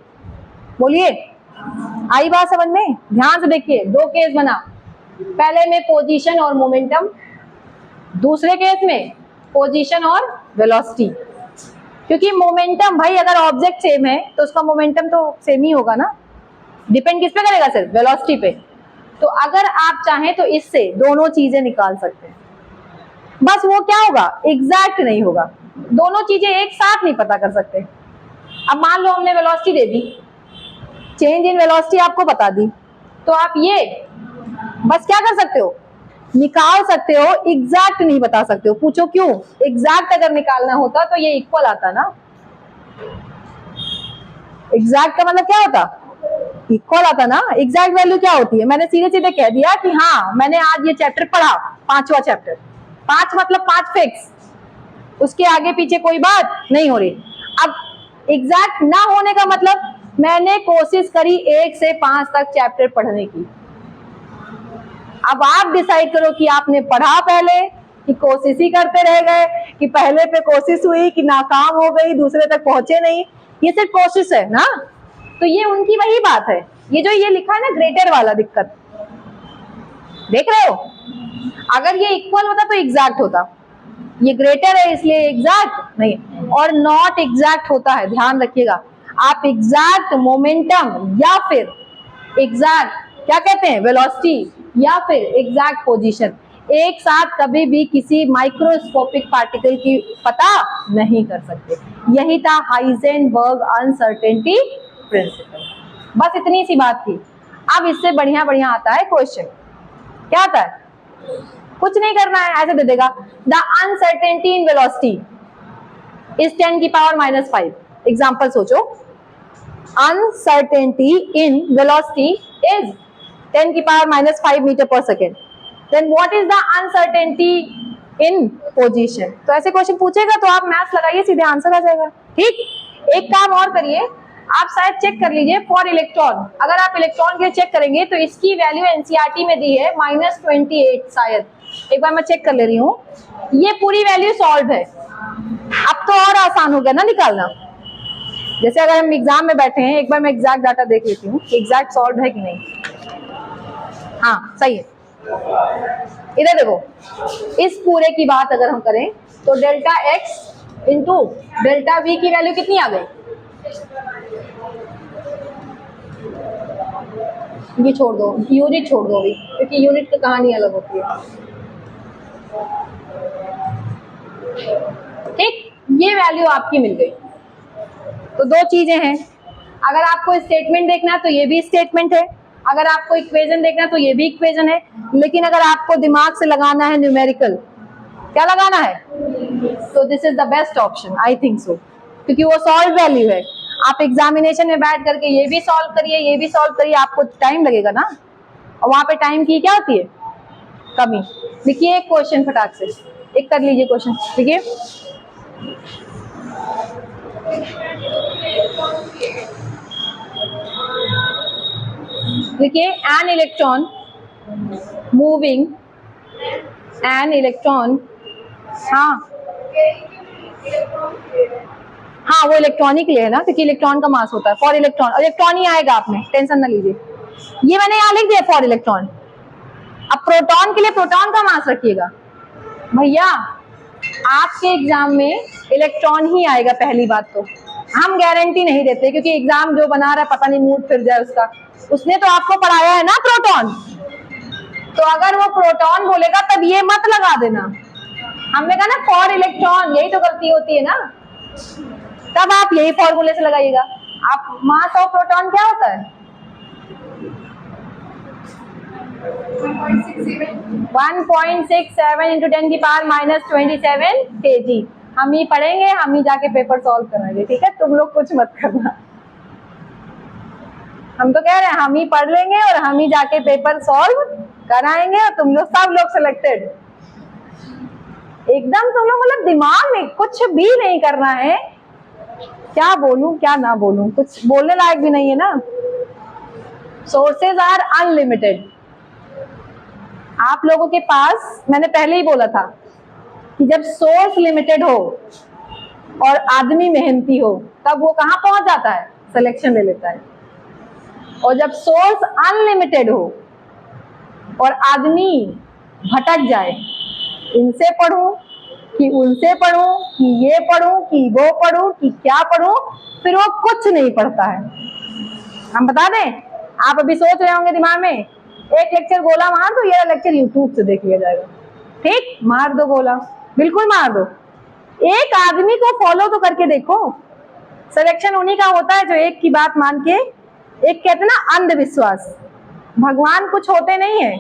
बोलिए, आई बात समझ में, ध्यान से देखिए, दो केस बना, पहले में पोजीशन और मोमेंटम, दूसरे केस में पोजीशन और वेलोसिटी, क्योंकि मोमेंटम भाई अगर ऑब्जेक्ट सेम है तो उसका मोमेंटम तो सेम ही होगा ना, डिपेंड किस पे करेगा, सिर्फ वेलोसिटी पे, तो अगर आप चाहें तो इससे दोनों चीजें निकाल सकते हैं, बस वो क्या होगा, एग्जैक्ट नहीं होगा, दोनों चीजें एक साथ नहीं पता कर सकते। अब मान लो हमने velocity they the, change in velocity आपको बता दी, तो आप ये बस क्या कर सकते हो, निकाल सकते हो, एग्जैक्ट नहीं बता सकते हो, पूछो क्यों, एग्जैक्ट अगर निकालना होता तो ये इक्वल आता ना, एग्जैक्ट का मतलब क्या होता, इक्वल आता ना, एग्जैक्ट वैल्यू क्या होती है, मैंने सीधे सीधे कह दिया कि हाँ मैंने आज ये चैप्टर पढ़ा, 5वां चैप्टर, 5 मतलब 5 फिक्स, उसके आगे पीछे कोई बात नहीं हो रही। अब एग्जैक्ट ना होने का मतलब मैंने कोशिश करी 1 से 5 तक चैप्टर पढ़ने की, अब आप डिसाइड करो कि आपने पढ़ा पहले कि कोशिश ही करते रह गए, कि पहले पे कोशिश हुई कि नाकाम हो गई, दूसरे तक पहुंचे नहीं, ये सिर्फ कोशिश है ना। तो ये उनकी वही बात है, ये जो ये लिखा है ना ग्रेटर वाला दिक्कत, देख रहे हो, अगर ये इक्वल होता तो एग्जैक्ट होता, ये ग्रेटर है इसलिए एग्जैक्ट नहीं, और नॉट एग्जैक्ट होता है, ध्यान रखिएगा। आप एग्जैक्ट मोमेंटम या फिर एग्जैक्ट क्या कहते हैं वेलोसिटी या फिर एग्जैक्ट पोजीशन एक साथ कभी भी किसी माइक्रोस्कोपिक पार्टिकल की पता नहीं कर सकते। यही था हाइजेनबर्ग अनसर्टेनिटी प्रिंसिपल। बस इतनी सी बात थी। अब इससे बढ़िया बढ़िया आता है क्वेश्चन। क्या आता है? कुछ नहीं करना है, ऐसे दे देगा the uncertainty in velocity is 10 की पावर -5। एग्जाम्पल सोचो, uncertainty in velocity is 10 की पावर -5 मीटर पर second, then what is the uncertainty in position? तो ऐसे क्वेश्चन पूछेगा तो आप मैथ्स लगाइए, सीधे आंसर आ जाएगा। ठीक, एक काम और करिए, आप शायद चेक कर लीजिए फॉर इलेक्ट्रॉन, अगर आप इलेक्ट्रॉन के लिए चेक करेंगे तो इसकी वैल्यू एनसीईआरटी में दी है -28 शायद, एक बार मैं चेक कर ले रही हूँ। ये पूरी वैल्यू सॉल्व है, अब तो और आसान हो गया ना निकालना। जैसे अगर हम एग्जाम में बैठे हैं, एक बार मैं एग्जैक्ट डाटा देख लेती हूँ एग्जैक्ट सॉल्व है कि नहीं। हाँ सही है, इधर देखो, इस पूरे की बात अगर हम करें तो delta x into delta v की वैल्यू कितनी आ गई? ये छोड़ दो, यूनिट छोड़ दो अभी, क्योंकि यूनिट की कहानी अलग होती है। ठीक, ये वैल्यू आपकी मिल गई। तो दो चीजें हैं, अगर आपको स्टेटमेंट देखना है तो ये भी स्टेटमेंट है, अगर आपको इक्वेशन देखना है तो ये भी इक्वेशन है, लेकिन अगर आपको दिमाग से लगाना है न्यूमेरिकल, क्या लगाना है, तो this is the best option, I think so, क्योंकि वो सॉल्व वैल्यू है। आप एग्जामिनेशन में बैठ करके ये भी सॉल्व करिए, ये भी सॉल्व करिए, आपको टाइम लगेगा ना, और वहां पे टाइम की क्या होती है, कमी। लिखिए एक क्वेश्चन फटाक से, एक कर लीजिए क्वेश्चन, लिखिए। देखिए, an electron moving, an electron, हाँ वो इलेक्ट्रॉनिक लिए है ना, क्योंकि इलेक्ट्रॉन का मास होता है। फॉर इलेक्ट्रॉन, इलेक्ट्रॉन ही आएगा, आपने टेंशन ना लीजिए, ये मैंने यहाँ लिख दिया फॉर इलेक्ट्रॉन। अब प्रोटॉन के लिए प्रोटॉन का मास रखिएगा भैया, आपके एग्जाम में इलेक्ट्रॉन ही आएगा पहली बात तो, हम गारंटी नहीं देते, क्योंकि एग्जाम जो बना रहा है पता नहीं मूड फिर जाए उसका, उसने तो आपको पढ़ाया है ना प्रोटॉन, तो अगर वो प्रोटॉन बोलेगा तब ये मत लगा देना। हमने कहा ना फॉर इलेक्ट्रॉन, यही तो गलती होती है ना, तब आप यही फॉर्मूले से लगाइएगा। आप मास ऑफ प्रोटॉन क्या होता है? 1.67 इंटू 10 की पावर -27 kg। हम ही पढ़ेंगे, हम ही जाके पेपर सॉल्व कराएंगे, ठीक है, तुम लोग कुछ मत करना। हम तो कह रहे हैं हम ही पढ़ लेंगे और हम ही जाके पेपर सॉल्व कराएंगे, और तुम लोग सब लोग सिलेक्टेड एकदम। तुम लोग मतलब दिमाग में कुछ भी नहीं करना है, क्या बोलूं क्या ना बोलूं, कुछ बोलने लायक भी नहीं है ना। सोर्सेज आर अनलिमिटेड, आप लोगों के पास, मैंने पहले ही बोला था कि जब सोर्स लिमिटेड हो और आदमी मेहनती हो तब वो कहां पहुंच जाता है, सिलेक्शन ले लेता है। और जब सोर्स अनलिमिटेड हो और आदमी भटक जाए, इनसे पढ़ूं कि उनसे पढ़ूं कि ये पढ़ूं कि वो पढ़ूं कि क्या पढ़ूं, फिर वो कुछ नहीं पढ़ता है। हम बता दें, आप अभी सोच रहे होंगे दिमाग में एक लेक्चर गोला मार दो, ये लेक्चर यूट्यूब से देख लिया जाएगा, ठीक, मार दो गोला, बिल्कुल मार दो। एक आदमी को फॉलो तो करके देखो, सिलेक्शन उन्हीं का होता है जो एक की बात मान के, एक कहते ना अंधविश्वास, भगवान कुछ होते नहीं है,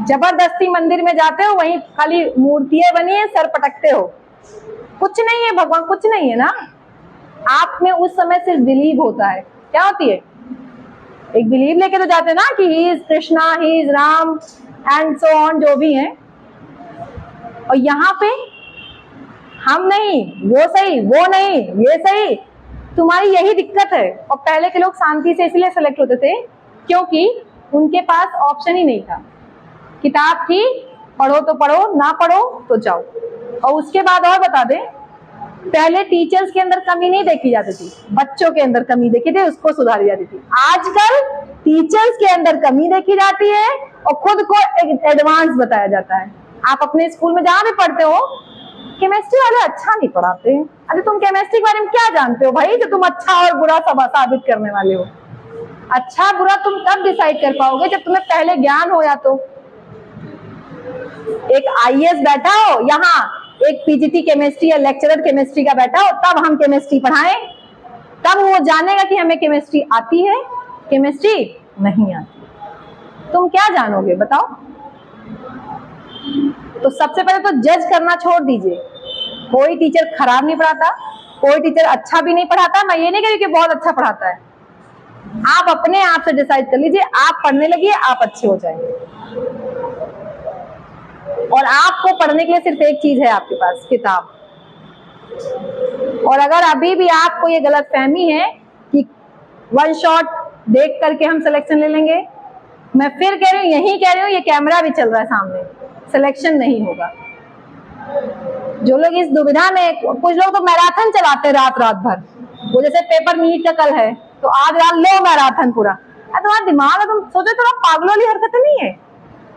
जबरदस्ती मंदिर में जाते हो, वहीं खाली मूर्तियां बनी है, सर पटकते हो, कुछ नहीं है, भगवान कुछ नहीं है ना। आप में उस समय सिर्फ बिलीव होता है, क्या होती है, एक बिलीव लेके तो जाते ना कि he is Krishna, he is Ram and so on, जो भी है। और यहाँ पे हम नहीं, वो सही, वो नहीं, ये सही, तुम्हारी यही दिक्कत है। और पहले के लोग शांति से इसलिए सेलेक्ट होते थे क्योंकि उनके पास ऑप्शन ही नहीं था, किताब थी पढ़ो तो पढ़ो, ना पढ़ो तो जाओ। और उसके बाद और बता दें, पहले टीचर्स के अंदर कमी नहीं देखी जाती थी, बच्चों के अंदर कमी देखी थी, उसको सुधारी जाती थी। आजकल टीचर्स के अंदर कमी देखी जाती है और खुद को एडवांस बताया जाता है। आप अपने स्कूल में जहां भी पढ़ते हो, केमिस्ट्री वाले अच्छा नहीं पढ़ाते। अरे तुम केमिस्ट्री के बारे में क्या जानते हो भाई, जो तुम अच्छा और बुरा साबित करने वाले हो? अच्छा बुरा तुम तब डिसाइड कर पाओगे जब तुम्हें पहले ज्ञान हो। या तो एक आईएएस बैठा हो यहाँ, एक पीजीटी केमिस्ट्री या लेक्चरर केमिस्ट्री का बैठा हो, तब हम केमिस्ट्री पढ़ाएं, तब वो जानेगा कि हमें केमिस्ट्री आती है, केमिस्ट्री नहीं आती। तुम क्या जानोगे बताओ? तो सबसे पहले तो जज करना छोड़ दीजिए। कोई टीचर खराब नहीं पढ़ाता, कोई टीचर अच्छा भी नहीं पढ़ाता। मैं ये नहीं कह रही कि बहुत अच्छा पढ़ाता है। आप अपने आप से डिसाइड कर लीजिए, आप पढ़ने लगिए, आप अच्छे हो जाएंगे। और आपको पढ़ने के लिए सिर्फ एक चीज है आपके पास, किताब। और अगर अभी भी आपको ये गलत फहमी है कि वन शॉट देख करके हम सिलेक्शन ले लेंगे, मैं फिर कह रही हूँ, यही कह रही हूँ, ये कैमरा भी चल रहा है सामने, सिलेक्शन नहीं होगा। जो लोग इस दुविधा में, कुछ लोग तो मैराथन चलाते रात रात भर, वो जैसे पेपर मीट का कल है तो आज रात लो मैराथन पूरा। तुम्हारा दिमाग है, तुम सोचो थोड़ा पागलों वाली हरकत नहीं है?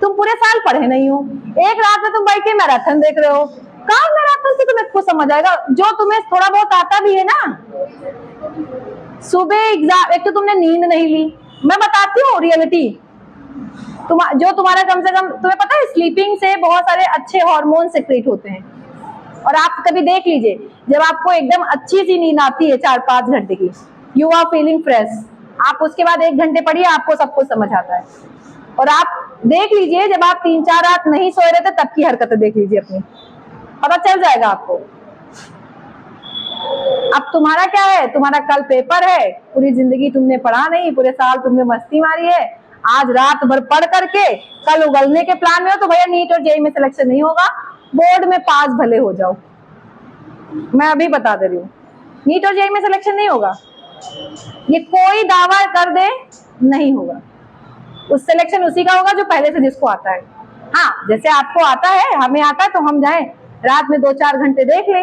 तुम पूरे साल पढ़े नहीं हो, एक रात में तुम बैठ के मैराथन देख रहे हो। कहाँ मैराथन से तुम्हें खुद समझ आएगा? जो तुम्हें थोड़ा बहुत आता भी है ना, सुबह एग्जाम, एक तो तुमने नींद नहीं ली। मैं बताती हूँ रियलिटी, जो तुम्हारा कम से कम, तुम्हें पता है स्लीपिंग से बहुत सारे अच्छे हार्मोन सिक्रेट होते हैं। और आप कभी देख लीजिए, जब आपको एकदम अच्छी सी नींद आती है 4-5 घंटे की, यू आर फीलिंग फ्रेश, आप उसके बाद 1 घंटे पढ़िए, आपको सब कुछ समझ आता है। और आप देख लीजिए, जब आप 3-4 रात नहीं सोए रहे थे तब की हरकतें देख लीजिए अपनी, पता चल जाएगा आपको। अब तुम्हारा क्या है, तुम्हारा कल पेपर है, पूरी जिंदगी तुमने पढ़ा नहीं, पूरे साल तुमने मस्ती मारी है, आज रात भर पढ़ करके कल उगलने के प्लान में हो, तो भैया नीट और जेईई में सिलेक्शन नहीं होगा, बोर्ड में पास भले हो जाओ। मैं अभी बता दे रही हूँ, नीट और जेईई में सिलेक्शन नहीं होगा, ये कोई दावा कर दे, नहीं होगा। उस सिलेक्शन उसी का होगा जो पहले से जिसको आता है। हाँ, जैसे आपको आता है, हमें आता है, तो हम जाएं रात में 2-4 घंटे देख ले,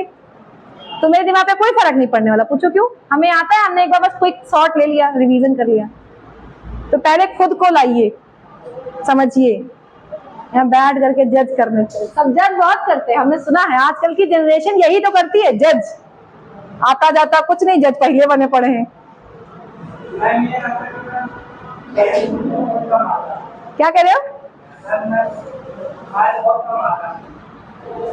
तो मेरे दिमाग पे कोई फर्क नहीं पड़ने वाला। पूछो क्यों? हमें आता है, हमने एक बार बस क्विक शॉट ले लिया, रिवीजन कर लिया। तो पहले खुद को लाइए, समझिए, यहाँ बैठ करके जज करने से। सब जज बहुत करते हैं, हमने सुना है, आजकल की जनरेशन यही तो करती है, जज। आता जाता कुछ नहीं, जज पहले बने पड़े हैं। क्या कह रहे हो?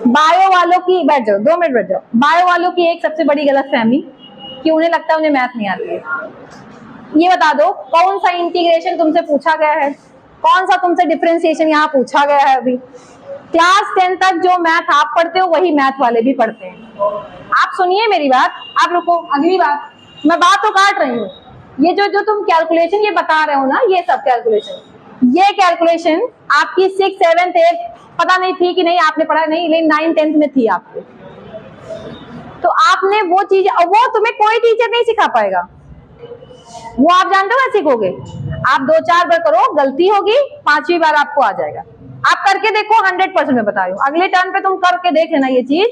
बायो वालों की, बैठ जाओ 2 मिनट बैठ जाओ। बायो वालों की एक सबसे बड़ी गलतफहमी कि उन्हें लगता है उन्हें मैथ नहीं आती है। ये बता दो, कौन सा इंटीग्रेशन तुमसे पूछा गया है, कौन सा तुमसे डिफरेंशिएशन यहाँ पूछा गया है? अभी क्लास 10 तक जो मैथ आप पढ़ते हो वही मैथ वाले भी पढ़ते हैं। आप सुनिए मेरी बात, आप रुको, अगली बात, मैं बात तो काट रही हूँ। ये जो तुम कैलकुलेशन ये बता रहे हो ना, ये सब कैलकुलेशन आपकी 6th 7th 8th पता नहीं थी कि नहीं, आपने पढ़ा नहीं, लेकिन 9th 10th में थी आपको। तो आपने वो चीज, वो तुम्हें कोई टीचर नहीं सिखा पाएगा, वो आप जानते हो ना सीखोगे। आप 2-4 बार करो, गलती होगी, 5वीं बार आपको आ जाएगा। आप करके देखो, 100% मैं बता रही हूँ। अगले टर्न पे तुम करके देख लेना ये चीज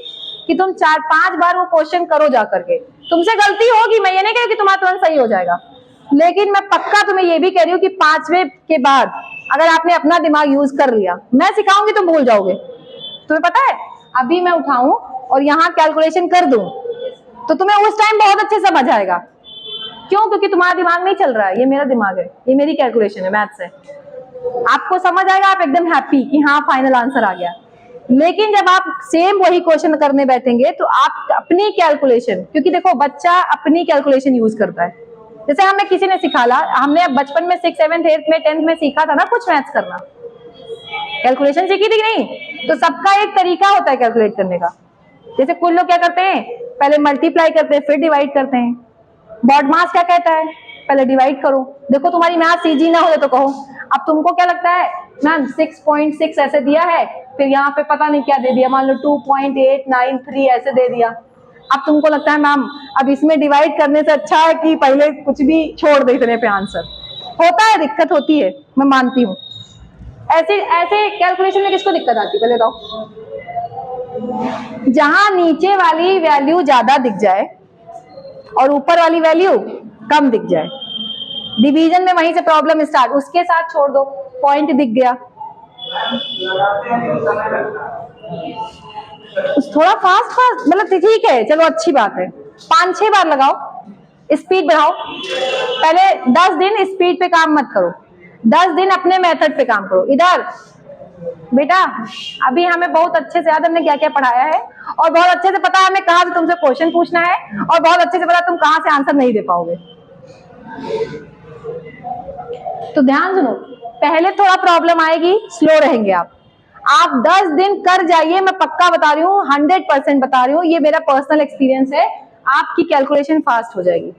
कि तुम 4-5 बार वो क्वेश्चन करो जा करके। तुमसे गलती होगी, मैं ये नहीं कह रही कि तुम्हारा तुरंत सही हो जाएगा, लेकिन मैं पक्का तुम्हें ये भी कह रही हूँ कि 5वें के बाद अगर आपने अपना दिमाग यूज कर लिया, मैं सिखाऊंगी तुम भूल जाओगे। तुम्हें पता है, अभी मैं उठाऊं और यहाँ कैलकुलेशन कर दूं तो तुम्हें उस टाइम बहुत अच्छे समझ आएगा। क्यों? क्योंकि तुम्हारा दिमाग नहीं चल रहा है, ये मेरा दिमाग है, ये मेरी कैलकुलेशन है मैथ से। आपको समझ आएगा, आप एकदम हैप्पी कि हाँ फाइनल आंसर आ गया। लेकिन जब आप सेम वही क्वेश्चन करने बैठेंगे तो आप अपनी कैलकुलेशन, क्योंकि देखो बच्चा अपनी कैलकुलेशन यूज करता है। जैसे हमें किसी ने सिखाला, हमने बचपन में 6th 7th 8th में 10th में सीखा था ना कुछ मैथ्स करना, कैलकुलेशन सीखी थी कि नहीं? तो सबका एक तरीका होता है कैलकुलेट करने का। जैसे कुछ लोग क्या करते हैं, पहले मल्टीप्लाई करते हैं फिर डिवाइड करते हैं। बॉडमास क्या कहता है, पहले डिवाइड करो। देखो तुम्हारी मैथ इजी ना हो तो कहो। अब तुमको क्या लगता है, मैम 6.6 ऐसे दिया है, फिर यहाँ पे पता नहीं क्या दे दिया, मान लो 2.893 ऐसे दे दिया। अब तुमको लगता है मैम अब इसमें डिवाइड करने से अच्छा है कि पहले कुछ भी छोड़ दे इतने पे आंसर। होता है, दिक्कत होती है, मैं मानती हूँ। ऐसे ऐसे कैलकुलेशन में किसको दिक्कत आती है पहले बताओ? जहां नीचे वाली वैल्यू ज्यादा दिख जाए और ऊपर वाली वैल्यू कम दिख जाए, डिवीजन में वहीं से प्रॉब्लम स्टार्ट। उसके साथ छोड़ दो, पॉइंट दिख गया, थोड़ा फास्ट फास्ट मतलब ठीक है, चलो अच्छी बात है। 5-6 बार लगाओ, स्पीड बढ़ाओ। पहले 10 दिन स्पीड पे काम मत करो, 10 दिन अपने मेथड पे काम करो। इधर बेटा अभी हमें बहुत अच्छे से याद हमने क्या क्या पढ़ाया है, और बहुत अच्छे से पता है हमें कहाँ से तुमसे क्वेश्चन पूछना है, और बहुत अच्छे से पता तुम कहाँ से आंसर नहीं दे पाओगे। तो ध्यान सुनो, पहले थोड़ा प्रॉब्लम आएगी, स्लो रहेंगे आप 10 दिन कर जाइए, मैं पक्का बता रही हूँ, 100% बता रही हूँ, ये मेरा पर्सनल एक्सपीरियंस है, आपकी कैलकुलेशन फास्ट हो जाएगी।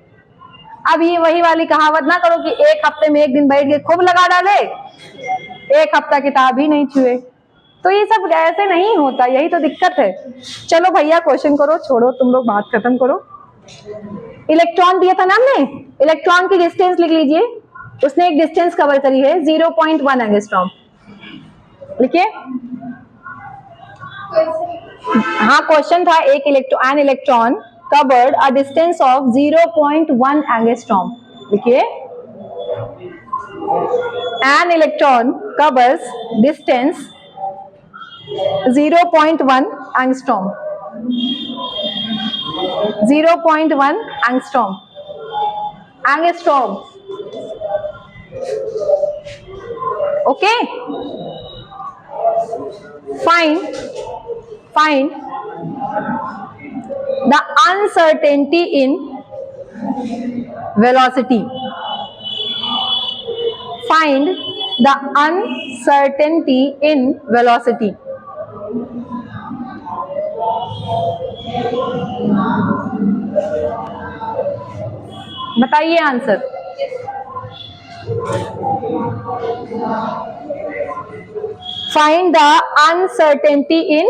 अब ये वही वाली कहावत ना करो कि एक हफ्ते में एक दिन बैठ के खूब लगा डाले, एक हफ्ता किताब ही नहीं छुए। तो ये सब ऐसे नहीं होता, यही तो दिक्कत है। चलो भैया क्वेश्चन करो, छोड़ो तुम लोग, बात खत्म करो। इलेक्ट्रॉन दिया था ना हमने, इलेक्ट्रॉन की डिस्टेंस लिख लीजिए। उसने एक डिस्टेंस कवर करी है 0.1 एंगस्ट्रॉम, लिखिए। हाँ क्वेश्चन था, an electron covered a distance of 0.1 angstrom, लिखिए। An electron covers distance 0.1 angstrom, 0.1 angstrom, angstrom, okay. Find the uncertainty in velocity. Find the uncertainty in velocity. बताइए answer. Find the uncertainty in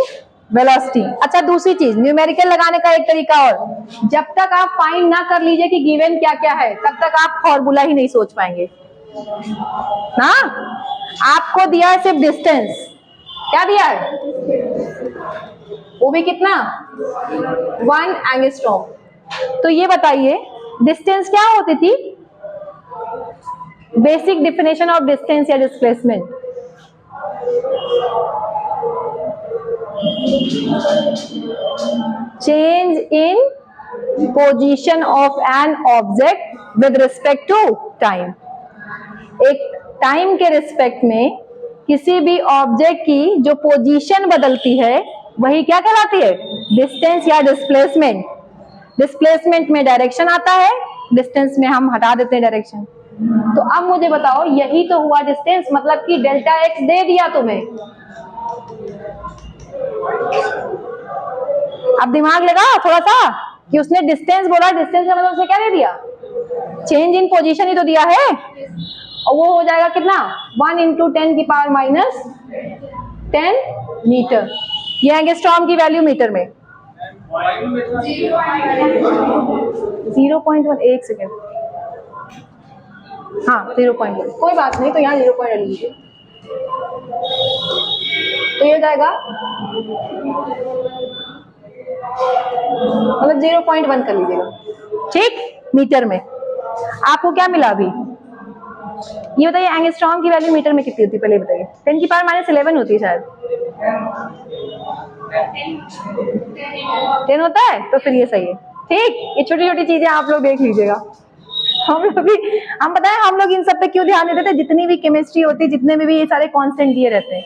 velocity. अच्छा दूसरी चीज, न्यूमेरिकल लगाने का एक तरीका और, जब तक आप फाइंड ना कर लीजिए कि गिवन क्या क्या है, तब तक आप फॉर्मूला ही नहीं सोच पाएंगे ना। आपको दिया है सिर्फ डिस्टेंस, क्या दिया है, वो भी कितना, 1 एंगस्ट्रॉम। तो ये बताइए डिस्टेंस क्या होती थी, बेसिक डेफिनेशन ऑफ डिस्टेंस या displacement. Change in position of an object with respect to time. एक टाइम के रिस्पेक्ट में किसी भी ऑब्जेक्ट की जो पोजीशन बदलती है वही क्या कहलाती है, डिस्टेंस या डिस्प्लेसमेंट। डिस्प्लेसमेंट में डायरेक्शन आता है, डिस्टेंस में हम हटा देते हैं डायरेक्शन। तो अब मुझे बताओ, यही तो हुआ डिस्टेंस, मतलब कि डेल्टा एक्स दे दिया तुम्हें। अब दिमाग लगा थोड़ा सा कि उसने डिस्टेंस बोला, डिस्टेंस का मतलब उसने क्या दे दिया, चेंज इन पोजीशन ही तो दिया है, और वो हो जाएगा कितना, 1 × 10⁻10 मीटर। ये एंगस्ट्रॉम की वैल्यू मीटर में 0.1, एक सेकेंड, हाँ 0.1, कोई बात नहीं, तो यहाँ 0.1 लीजिए, तो ये हो जाएगा मतलब 0.1 कर लीजिएगा, ठीक। मीटर में आपको क्या मिला अभी, ये बताइए एंगस्ट्रॉम की वैल्यू मीटर में कितनी होती है, पहले बताइए। 10⁻11 होती है शायद, 10 होता है, तो फिर ये सही है, ठीक। ये छोटी छोटी चीजें आप लोग देख लीजिएगा। हम पता है हम लोग इन सब पे क्यों ध्यान देते थे, जितनी भी केमिस्ट्री होती है, जितने में भी ये सारे कांस्टेंट दिए रहते हैं,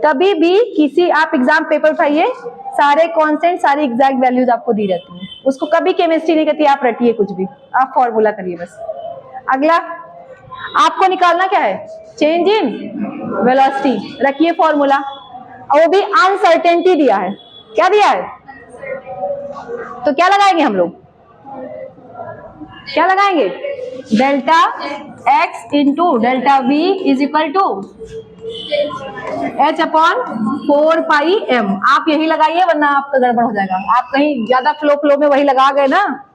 कभी भी किसी आप एग्जाम पेपर उठाइए, सारे कांस्टेंट सारी एग्जैक्ट वैल्यूज आपको दी रहती हैं, उसको कभी केमिस्ट्री नहीं कहती, आप रटिए कुछ भी, आप फॉर्मूला करिए बस। अगला आपको निकालना क्या है, चेंज इन वेलोसिटी, रखिए फॉर्मूला, और वो भी अनसर्टेनिटी दिया है, क्या दिया है, तो क्या लगाएंगे हम लोग, क्या लगाएंगे, delta x into delta v is equal to h/4πm। आप यही लगाइए, वरना आपका गड़बड़ हो जाएगा, आप कहीं ज्यादा फ्लो में वही लगा गए ना,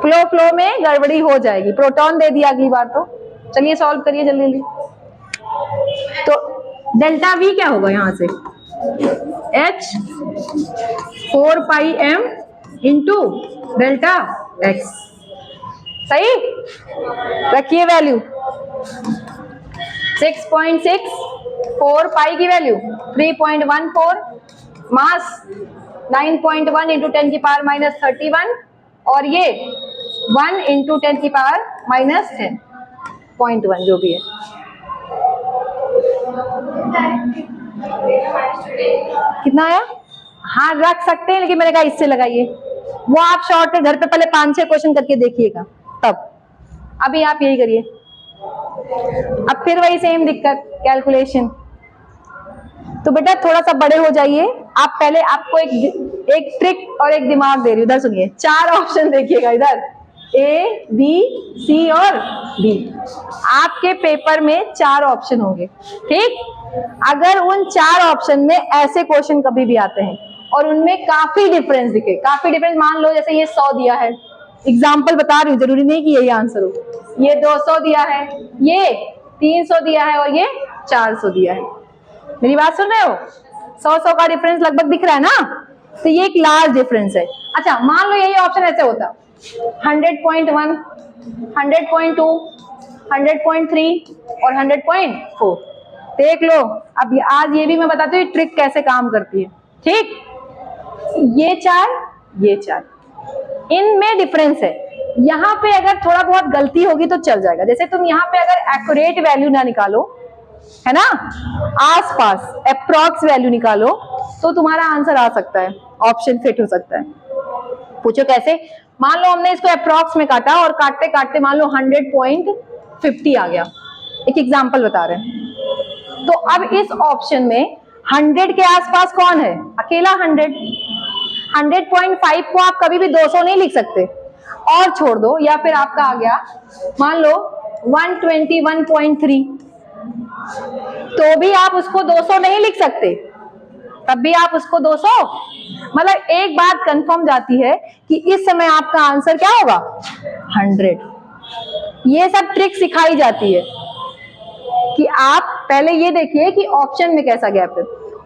फ्लो में गड़बड़ी हो जाएगी। प्रोटॉन दे दिया अगली बार तो। चलिए सॉल्व करिए जल्दी जल्दी। तो डेल्टा वी क्या होगा यहां से, h 4 पाई m इंटू डेल्टा x। सही, रखिए वैल्यू 6.6, 4 पाई की वैल्यू 3.14, मास 9.1 इंटू 10 की पावर माइनस 31, और ये 1 इंटू 10 की पावर माइनस 10.1 जो भी है। कितना आया? हाँ रख सकते हैं, लेकिन मैंने कहा इससे लगाइए, वो आप शॉर्ट में घर पे पहले 5-6 क्वेश्चन करके देखिएगा तब। अभी आप यही करिए। अब फिर वही सेम दिक्कत, कैलकुलेशन। तो बेटा थोड़ा सा बड़े हो जाइए आप। पहले आपको एक ट्रिक और एक दिमाग दे रही हूँ, इधर सुनिए। 4 ऑप्शन देखिएगा इधर, ए बी सी और डी। आपके पेपर में 4 ऑप्शन होंगे, ठीक। अगर उन 4 ऑप्शन में ऐसे क्वेश्चन कभी भी आते हैं और उनमें काफी डिफरेंस दिखे, काफी डिफरेंस, मान लो जैसे ये 100 दिया है, एग्जाम्पल बता रही हूँ, जरूरी नहीं कि यही आंसर हो। ये 200 दिया है, ये 300 दिया है और ये 400 दिया है। मेरी बात सुन रहे हो? 100 का डिफरेंस लगभग दिख रहा है ना, तो ये एक लार्ज डिफरेंस है। अच्छा मान लो यही ऑप्शन ऐसे होता 100.1, 100.2, 100.3 और 100.4। देख लो। अब आज ये भी मैं बताती हूँ ट्रिक कैसे काम करती है, ठीक। ये 4 इनमें डिफरेंस है। यहाँ पे अगर थोड़ा बहुत गलती होगी तो चल जाएगा। जैसे तुम यहाँ पे अगर एक्यूरेट वैल्यू ना निकालो, है ना, आसपास अप्रॉक्स वैल्यू निकालो, तो तुम्हारा आंसर आ सकता है, ऑप्शन फिट हो सकता है। पूछो कैसे? मान लो हमने इसको अप्रॉक्स में काटा और काटते काटते मान लो 100.50 आ गया। एक एग्जांपल बता रहे हैं। तो अब इस ऑप्शन में 100 के आसपास कौन है? अकेला 100। 100.5 को आप कभी भी 200 नहीं लिख सकते, और छोड़ दो। या फिर आपका आ गया मान लो 121.3, तो भी आप उसको 200 नहीं लिख सकते, तब भी आप उसको 200। मतलब एक बात कंफर्म जाती है कि इस समय आपका आंसर क्या होगा? 100। ये सब ट्रिक सिखाई जाती है कि आप पहले ये देखिए कि ऑप्शन में कैसा गैप है,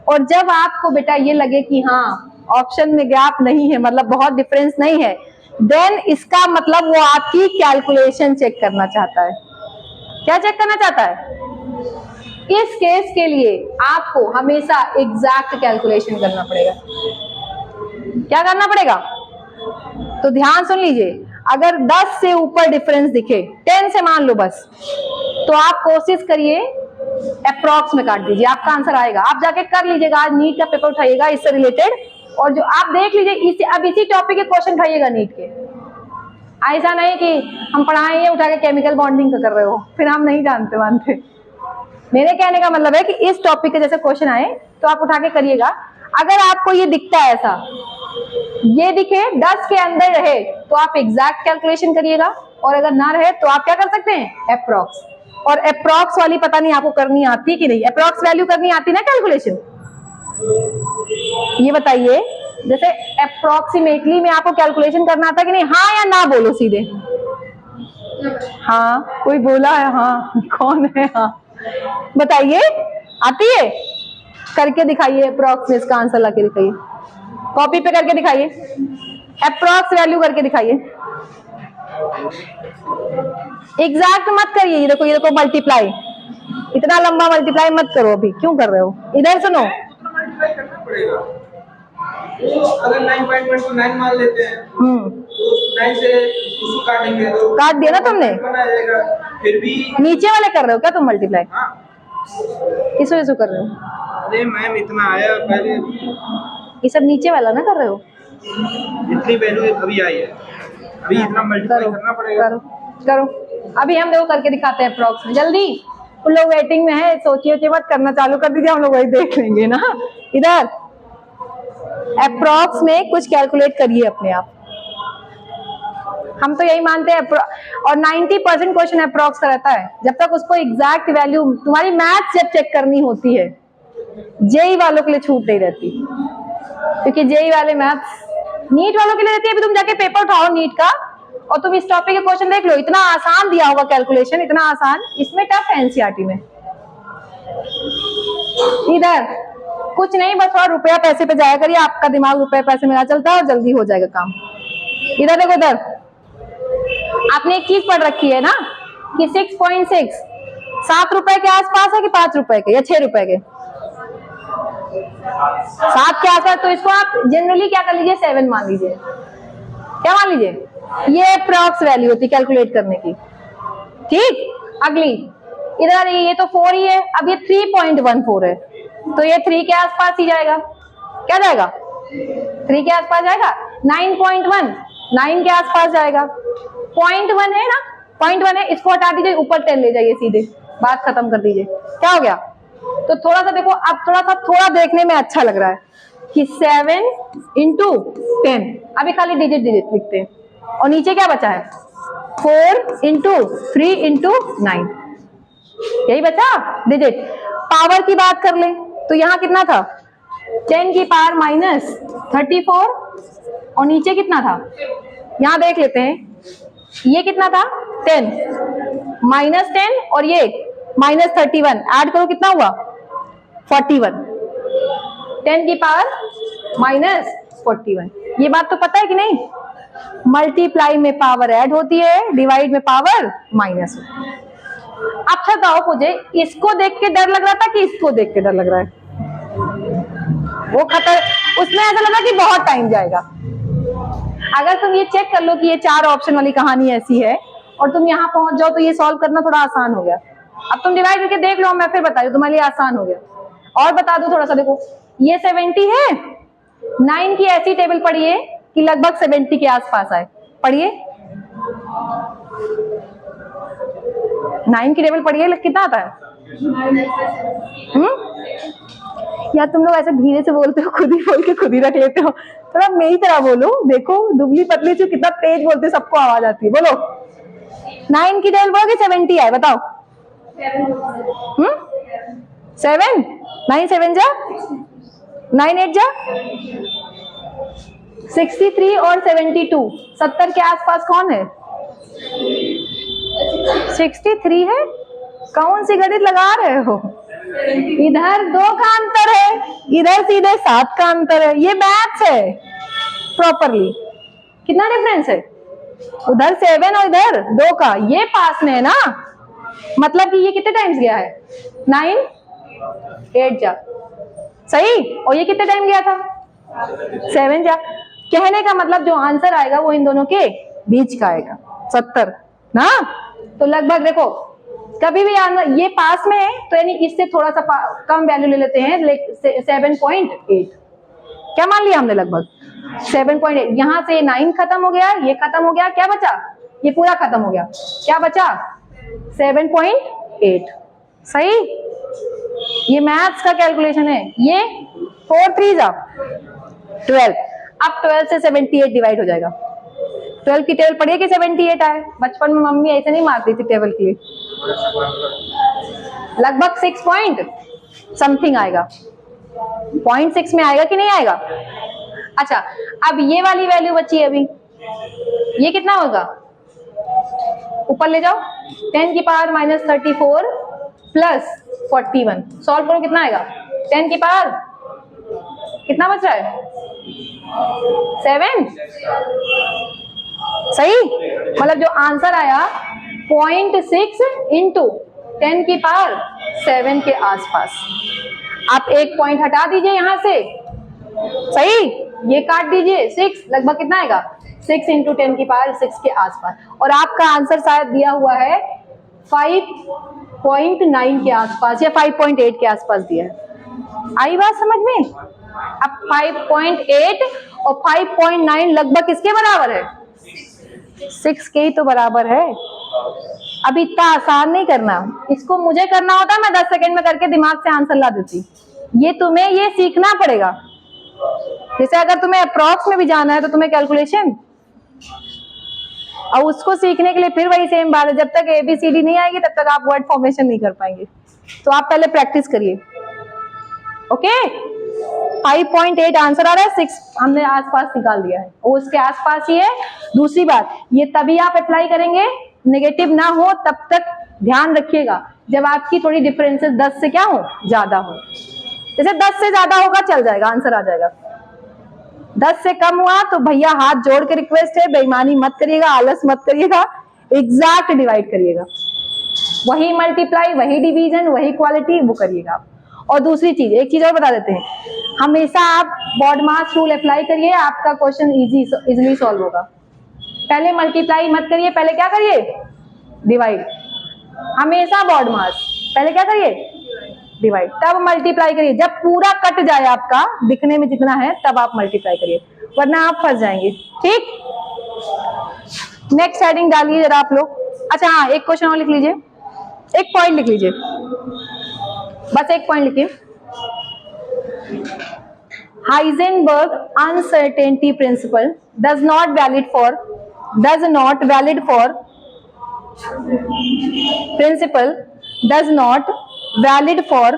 और जब आपको बेटा ये लगे कि हाँ ऑप्शन में गैप नहीं है, मतलब बहुत डिफरेंस नहीं है, देन इसका मतलब वो आपकी कैलकुलेशन चेक करना चाहता है। क्या चेक करना चाहता है? इस केस के लिए आपको हमेशा एग्जैक्ट कैलकुलेशन करना पड़ेगा। क्या करना पड़ेगा? तो ध्यान सुन लीजिए, अगर 10 से ऊपर डिफरेंस दिखे, 10 से मान लो बस, तो आप कोशिश करिए अप्रॉक्स में काट दीजिए, आपका आंसर आएगा। आप जाके कर लीजिएगा, आज नीट का पेपर उठाइएगा इससे रिलेटेड, और जो आप देख लीजिए अब इसी टॉपिक के क्वेश्चन उठाइएगा नीट के। ऐसा नहीं कि हम पढ़ाएंगे उठा के केमिकल बॉन्डिंग का कर रहे हो, फिर हम नहीं जानते मानते। मेरे कहने का मतलब है कि इस टॉपिक के जैसे क्वेश्चन आए तो आप उठा के करिएगा। अगर आपको ये दिखता है ऐसा, ये दिखे 10 के अंदर रहे, तो आप एग्जैक्ट कैलकुलेशन करिएगा, और अगर ना रहे तो आप क्या कर सकते हैं? अप्रॉक्स। और अप्रॉक्स वाली पता नहीं आपको करनी आती कि नहीं? अप्रॉक्स वैल्यू करनी आती ना कैलकुलेशन? ये बताइए, जैसे अप्रोक्सीमेटली में आपको कैलकुलेशन करना आता कि नहीं? हाँ या ना बोलो सीधे। हाँ, कोई बोला है हाँ? कौन है हाँ? बताइए, आती है? करके दिखाइए अप्रॉक्स में इसका आंसर लाके दिखाइए, कॉपी पे करके दिखाइए, अप्रॉक्स वैल्यू करके दिखाइए। एग्जैक्ट मत करिए। ये देखो मल्टीप्लाई, इतना लंबा मल्टीप्लाई मत करो। अभी क्यों कर रहे हो? इधर सुनो, अगर 9.1 मान लेते हैं, तो 9 से उसको काटेंगे तो काट दिया ना तुमने, फिर भी नीचे वाले कर रहे हो क्या तुम मल्टीप्लाई? हाँ। किस वजह से कर रहे हो? अरे मैम इतना आया पहले, ये सब नीचे वाला ना कर रहे हो? इतनी वैल्यू अभी आई है, अभी इतना मल्टीप्लाई करना पड़ेगा। करो। अभी हम देखो करके दिखाते हैं अप्रॉक्स में, जल्दी। उन लोग वेटिंग में है, सोचिए मत, करना चालू कर दीजिए, हम लोग वही देख लेंगे ना। इधर अप्रॉक्स में कुछ कैलकुलेट करिए अपने आप। हम तो यही मानते हैं, और 90% क्वेश्चन अप्रॉक्स का रहता है। जब तक उसको एग्जैक्ट वैल्यू, तुम्हारी मैथ्स जब चेक करनी होती है, जेई वालों के लिए छूट नहीं रहती, क्योंकि जेई वाले मैथ्स नीट वालों के लिए रहती है। अभी तुम जाके पेपर उठाओ नीट का, और तुम इस टॉपिक के क्वेश्चन देख लो, इतना आसान दिया होगा कैलकुलेशन, इतना आसान। इसमें टफ है एनसीईआरटी में, इधर कुछ नहीं, बस और रुपया पैसे पे जाया करिए, आपका दिमाग रुपये पैसे में ना चलता है और जल्दी हो जाएगा काम। इधर देखो, इधर आपने एक चीज पढ़ रखी है ना कि 6.6 7 रुपए के आसपास है कि 5 रुपए के या 6 रुपए के? 7 के आसपास। तो इसको आप जनरली क्या कर लीजिए, 7 मान लीजिए। क्या मान लीजिए? ये अप्रॉक्स वैल्यू होती कैलकुलेट करने की। ठीक, अगली इधर ये तो 4 ही है, अब ये 3.14 है, तो ये 3 के आसपास ही जाएगा। क्या जाएगा? 3 के आसपास जाएगा। 9.1 9 के आसपास जाएगा। 0.1 है ना, 0.1 है, इसको हटा दीजिए, ऊपर 10 ले जाइए, सीधे बात खत्म कर दीजिए। क्या हो गया? तो थोड़ा सा देखो, अब थोड़ा देखने में अच्छा लग रहा है कि 7 into 10, अभी खाली डिजिट डिजिट लिखते हैं, और नीचे क्या बचा है? 4 into 3 into 9, यही बचा डिजिट। पावर की बात कर ले तो यहाँ कितना था? 10 की पावर माइनस 34, और नीचे कितना था? यहाँ देख लेते हैं, ये कितना था? 10 माइनस 10 और ये माइनस 31, ऐड करो कितना हुआ? 41। 10 की पावर माइनस 41, ये बात तो पता है कि नहीं? मल्टीप्लाई में पावर ऐड होती है, डिवाइड में पावर माइनस होती है। अच्छा बताओ मुझे, इसको देख के डर लग रहा था कि इसको देख के डर लग रहा है? वो उसमें ऐसा लगा कि बहुत टाइम जाएगा। अगर तुम ये चेक कर लो कि ये 4 ऑप्शन वाली कहानी ऐसी है और तुम यहाँ पहुंच जाओ तो ये सॉल्व करना थोड़ा आसान हो गया। अब तुम डिवाइड करके देख लो, मैं फिर बता दूं, तुम्हारे लिए आसान हो गया। और बता दूं थोड़ा सा, देखो ये 70 है, 9 की ऐसी टेबल पढ़िए कि लगभग 70 के आसपास आए। पढ़िए 9 की टेबल पढ़िए, कितना आता है? यार तुम लोग ऐसे धीरे से बोलते हो, खुद ही बोल के खुद ही रख लेते हो। थोड़ा मेरी तरह बोलो, देखो दुबली पतली से कितना तेज बोलते हो, सबको आवाज आती है। बोलो 9 की टेबल बोलोगे 70 आए, बताओ। 7 9 7 जा 9 8 जा 63 और 72, 70 के आसपास कौन है? 63 है। कौन सी गणित लगा रहे हो? इधर 2 का अंतर है, इधर सीधे 7 का अंतर है, ये मैथ्स है प्रॉपरली। कितना डिफरेंस है? उधर 7 और इधर 2 का, ये पास में है ना, मतलब कि ये कितने टाइम्स गया है? 9 8 जा, सही। और ये कितने टाइम गया था? 7 जा। कहने का मतलब जो आंसर आएगा वो इन दोनों के बीच का आएगा, 70 ना। तो लगभग देखो, कभी भी ये पास में है तो यानी इससे थोड़ा सा कम वैल्यू ले लेते हैं, 7.8। क्या मान लिया हमने? लगभग 7.8। यहां से 9 खत्म हो गया, ये खत्म हो गया, क्या बचा? ये पूरा खत्म हो गया, क्या बचा? 7.8, सही। ये मैथ्स का कैलकुलेशन है। ये 4 3 जा 12, अब 12 से 78 डिवाइड हो जाएगा। 12 की टेबल पढ़िए कि 78 आए। बचपन में मम्मी ऐसे नहीं मारती थी टेबल के लिए। लगभग 6 पॉइंट समथिंग आएगा, 0.6 में आएगा कि नहीं आएगा? अच्छा, अब ये वाली वैल्यू बची है अभी, ये कितना होगा? ऊपर ले जाओ, 10 की पावर माइनस 34 प्लस 41, सॉल्व करो कितना आएगा? 10 की पावर कितना बच रहा है? 7, सही। मतलब जो आंसर आया 0.6 इंटू 10 की पावर 7 के आसपास। आप एक पॉइंट हटा दीजिए यहां से, सही, ये काट दीजिए, 6, लगभग कितना आएगा? 6 इंटू 10 की पावर 6 के आसपास। और आपका आंसर शायद दिया हुआ है 5.9 के आसपास या 5.8 के आसपास दिया है। आई बात समझ में? अब 5.8 और 5.9 लगभग किसके बराबर है? 6 के ही तो बराबर है। अब इतना आसान नहीं करना, इसको मुझे करना होता मैं 10 सेकंड में करके दिमाग से आंसर ला देती। ये तुम्हें ये सीखना पड़ेगा। जैसे अगर तुम्हें अप्रॉक्स में भी जाना है तो तुम्हें कैलकुलेशन, और उसको सीखने के लिए फिर वही सेम बात है, जब तक ABCD नहीं आएगी तब तक आप वर्ड फॉर्मेशन नहीं कर पाएंगे। तो आप पहले प्रैक्टिस करिए। ओके, 5.8 आंसर आ रहा है, 6 हमने आसपास निकाल दिया है, और उसके आसपास ही है। दूसरी बात, ये तभी आप अप्लाई करेंगे, नेगेटिव ना हो तब तक ध्यान रखिएगा, जब आपकी थोड़ी डिफरेंसेस 10 से क्या हो, ज्यादा हो। जैसे 10 से ज्यादा होगा चल जाएगा, आंसर आ जाएगा। 10 से कम हुआ तो भैया हाथ जोड़ के रिक्वेस्ट है, बेईमानी मत करिएगा, आलस मत करिएगा, एग्जैक्ट डिवाइड करिएगा, वही मल्टीप्लाई, वही डिवीजन, वही क्वालिटी, वो करिएगा। और दूसरी चीज, एक चीज और बता देते हैं, हमेशा आप बॉडमास रूल अप्लाई करिए, आपका क्वेश्चन इजीली सॉल्व होगा। पहले मल्टीप्लाई मत करिए, पहले क्या करिए, डिवाइड। हमेशा बॉडमास, पहले क्या करिए, डिवाइड, तब मल्टीप्लाई करिए। जब पूरा कट जाए आपका दिखने में जितना है तब आप मल्टीप्लाई करिए, वरना आप फंस जाएंगे। ठीक, नेक्स्ट हेडिंग डालिए जरा आप लोग। अच्छा हाँ, एक क्वेश्चन और लिख लीजिए, एक पॉइंट लिख लीजिए, बस एक पॉइंट लिखिए। Heisenberg uncertainty principle does not valid for principle does not valid for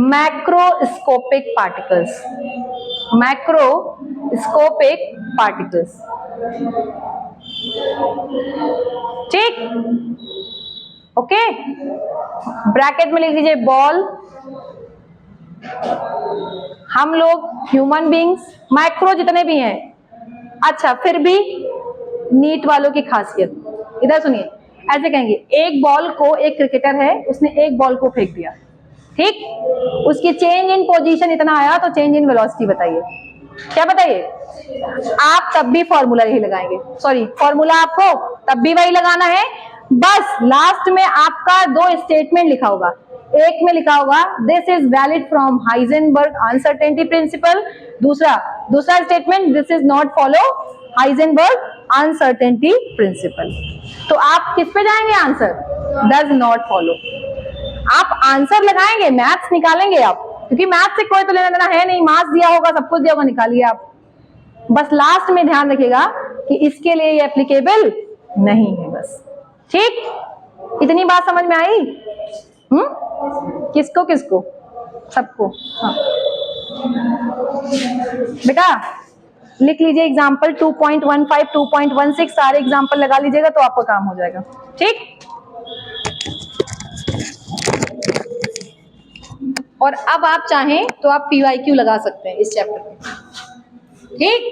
macroscopic particles, ठीक, ओके। ब्रैकेट में लिख लीजिए बॉल, हम लोग ह्यूमन बींग्स, माइक्रो जितने भी हैं। अच्छा, फिर भी नीट वालों की खासियत, इधर सुनिए, ऐसे कहेंगे, एक बॉल को, एक क्रिकेटर है, उसने एक बॉल को फेंक दिया, ठीक, उसकी चेंज इन पोजीशन इतना आया, तो चेंज इन वेलोसिटी बताइए, क्या बताइए। आप तब भी फॉर्मूला यही लगाएंगे, सॉरी फॉर्मूला आपको तब भी वही लगाना है, बस लास्ट में आपका 2 स्टेटमेंट लिखा होगा। एक में लिखा होगा this is valid from Heisenberg uncertainty principle, दूसरा statement this is not follow Heisenberg uncertainty principle. तो आप किस पे जाएंगे, आंसर डज नॉट फॉलो। आप आंसर लगाएंगे, मैथ्स निकालेंगे आप, क्योंकि मैथ्स से कोई तो लेना देना है नहीं, मार्क्स दिया होगा, सब कुछ दिया होगा, निकालिए आप। बस लास्ट में ध्यान रखिएगा कि इसके लिए ये एप्लीकेबल नहीं है, बस। ठीक, इतनी बात समझ में आई? किसको किसको? सबको। हाँ बेटा, लिख लीजिए एग्जाम्पल 2.15, 2.16, सारे एग्जाम्पल लगा लीजिएगा तो आपका काम हो जाएगा। ठीक, और अब आप चाहें तो आप PYQ लगा सकते हैं इस चैप्टर में। ठीक,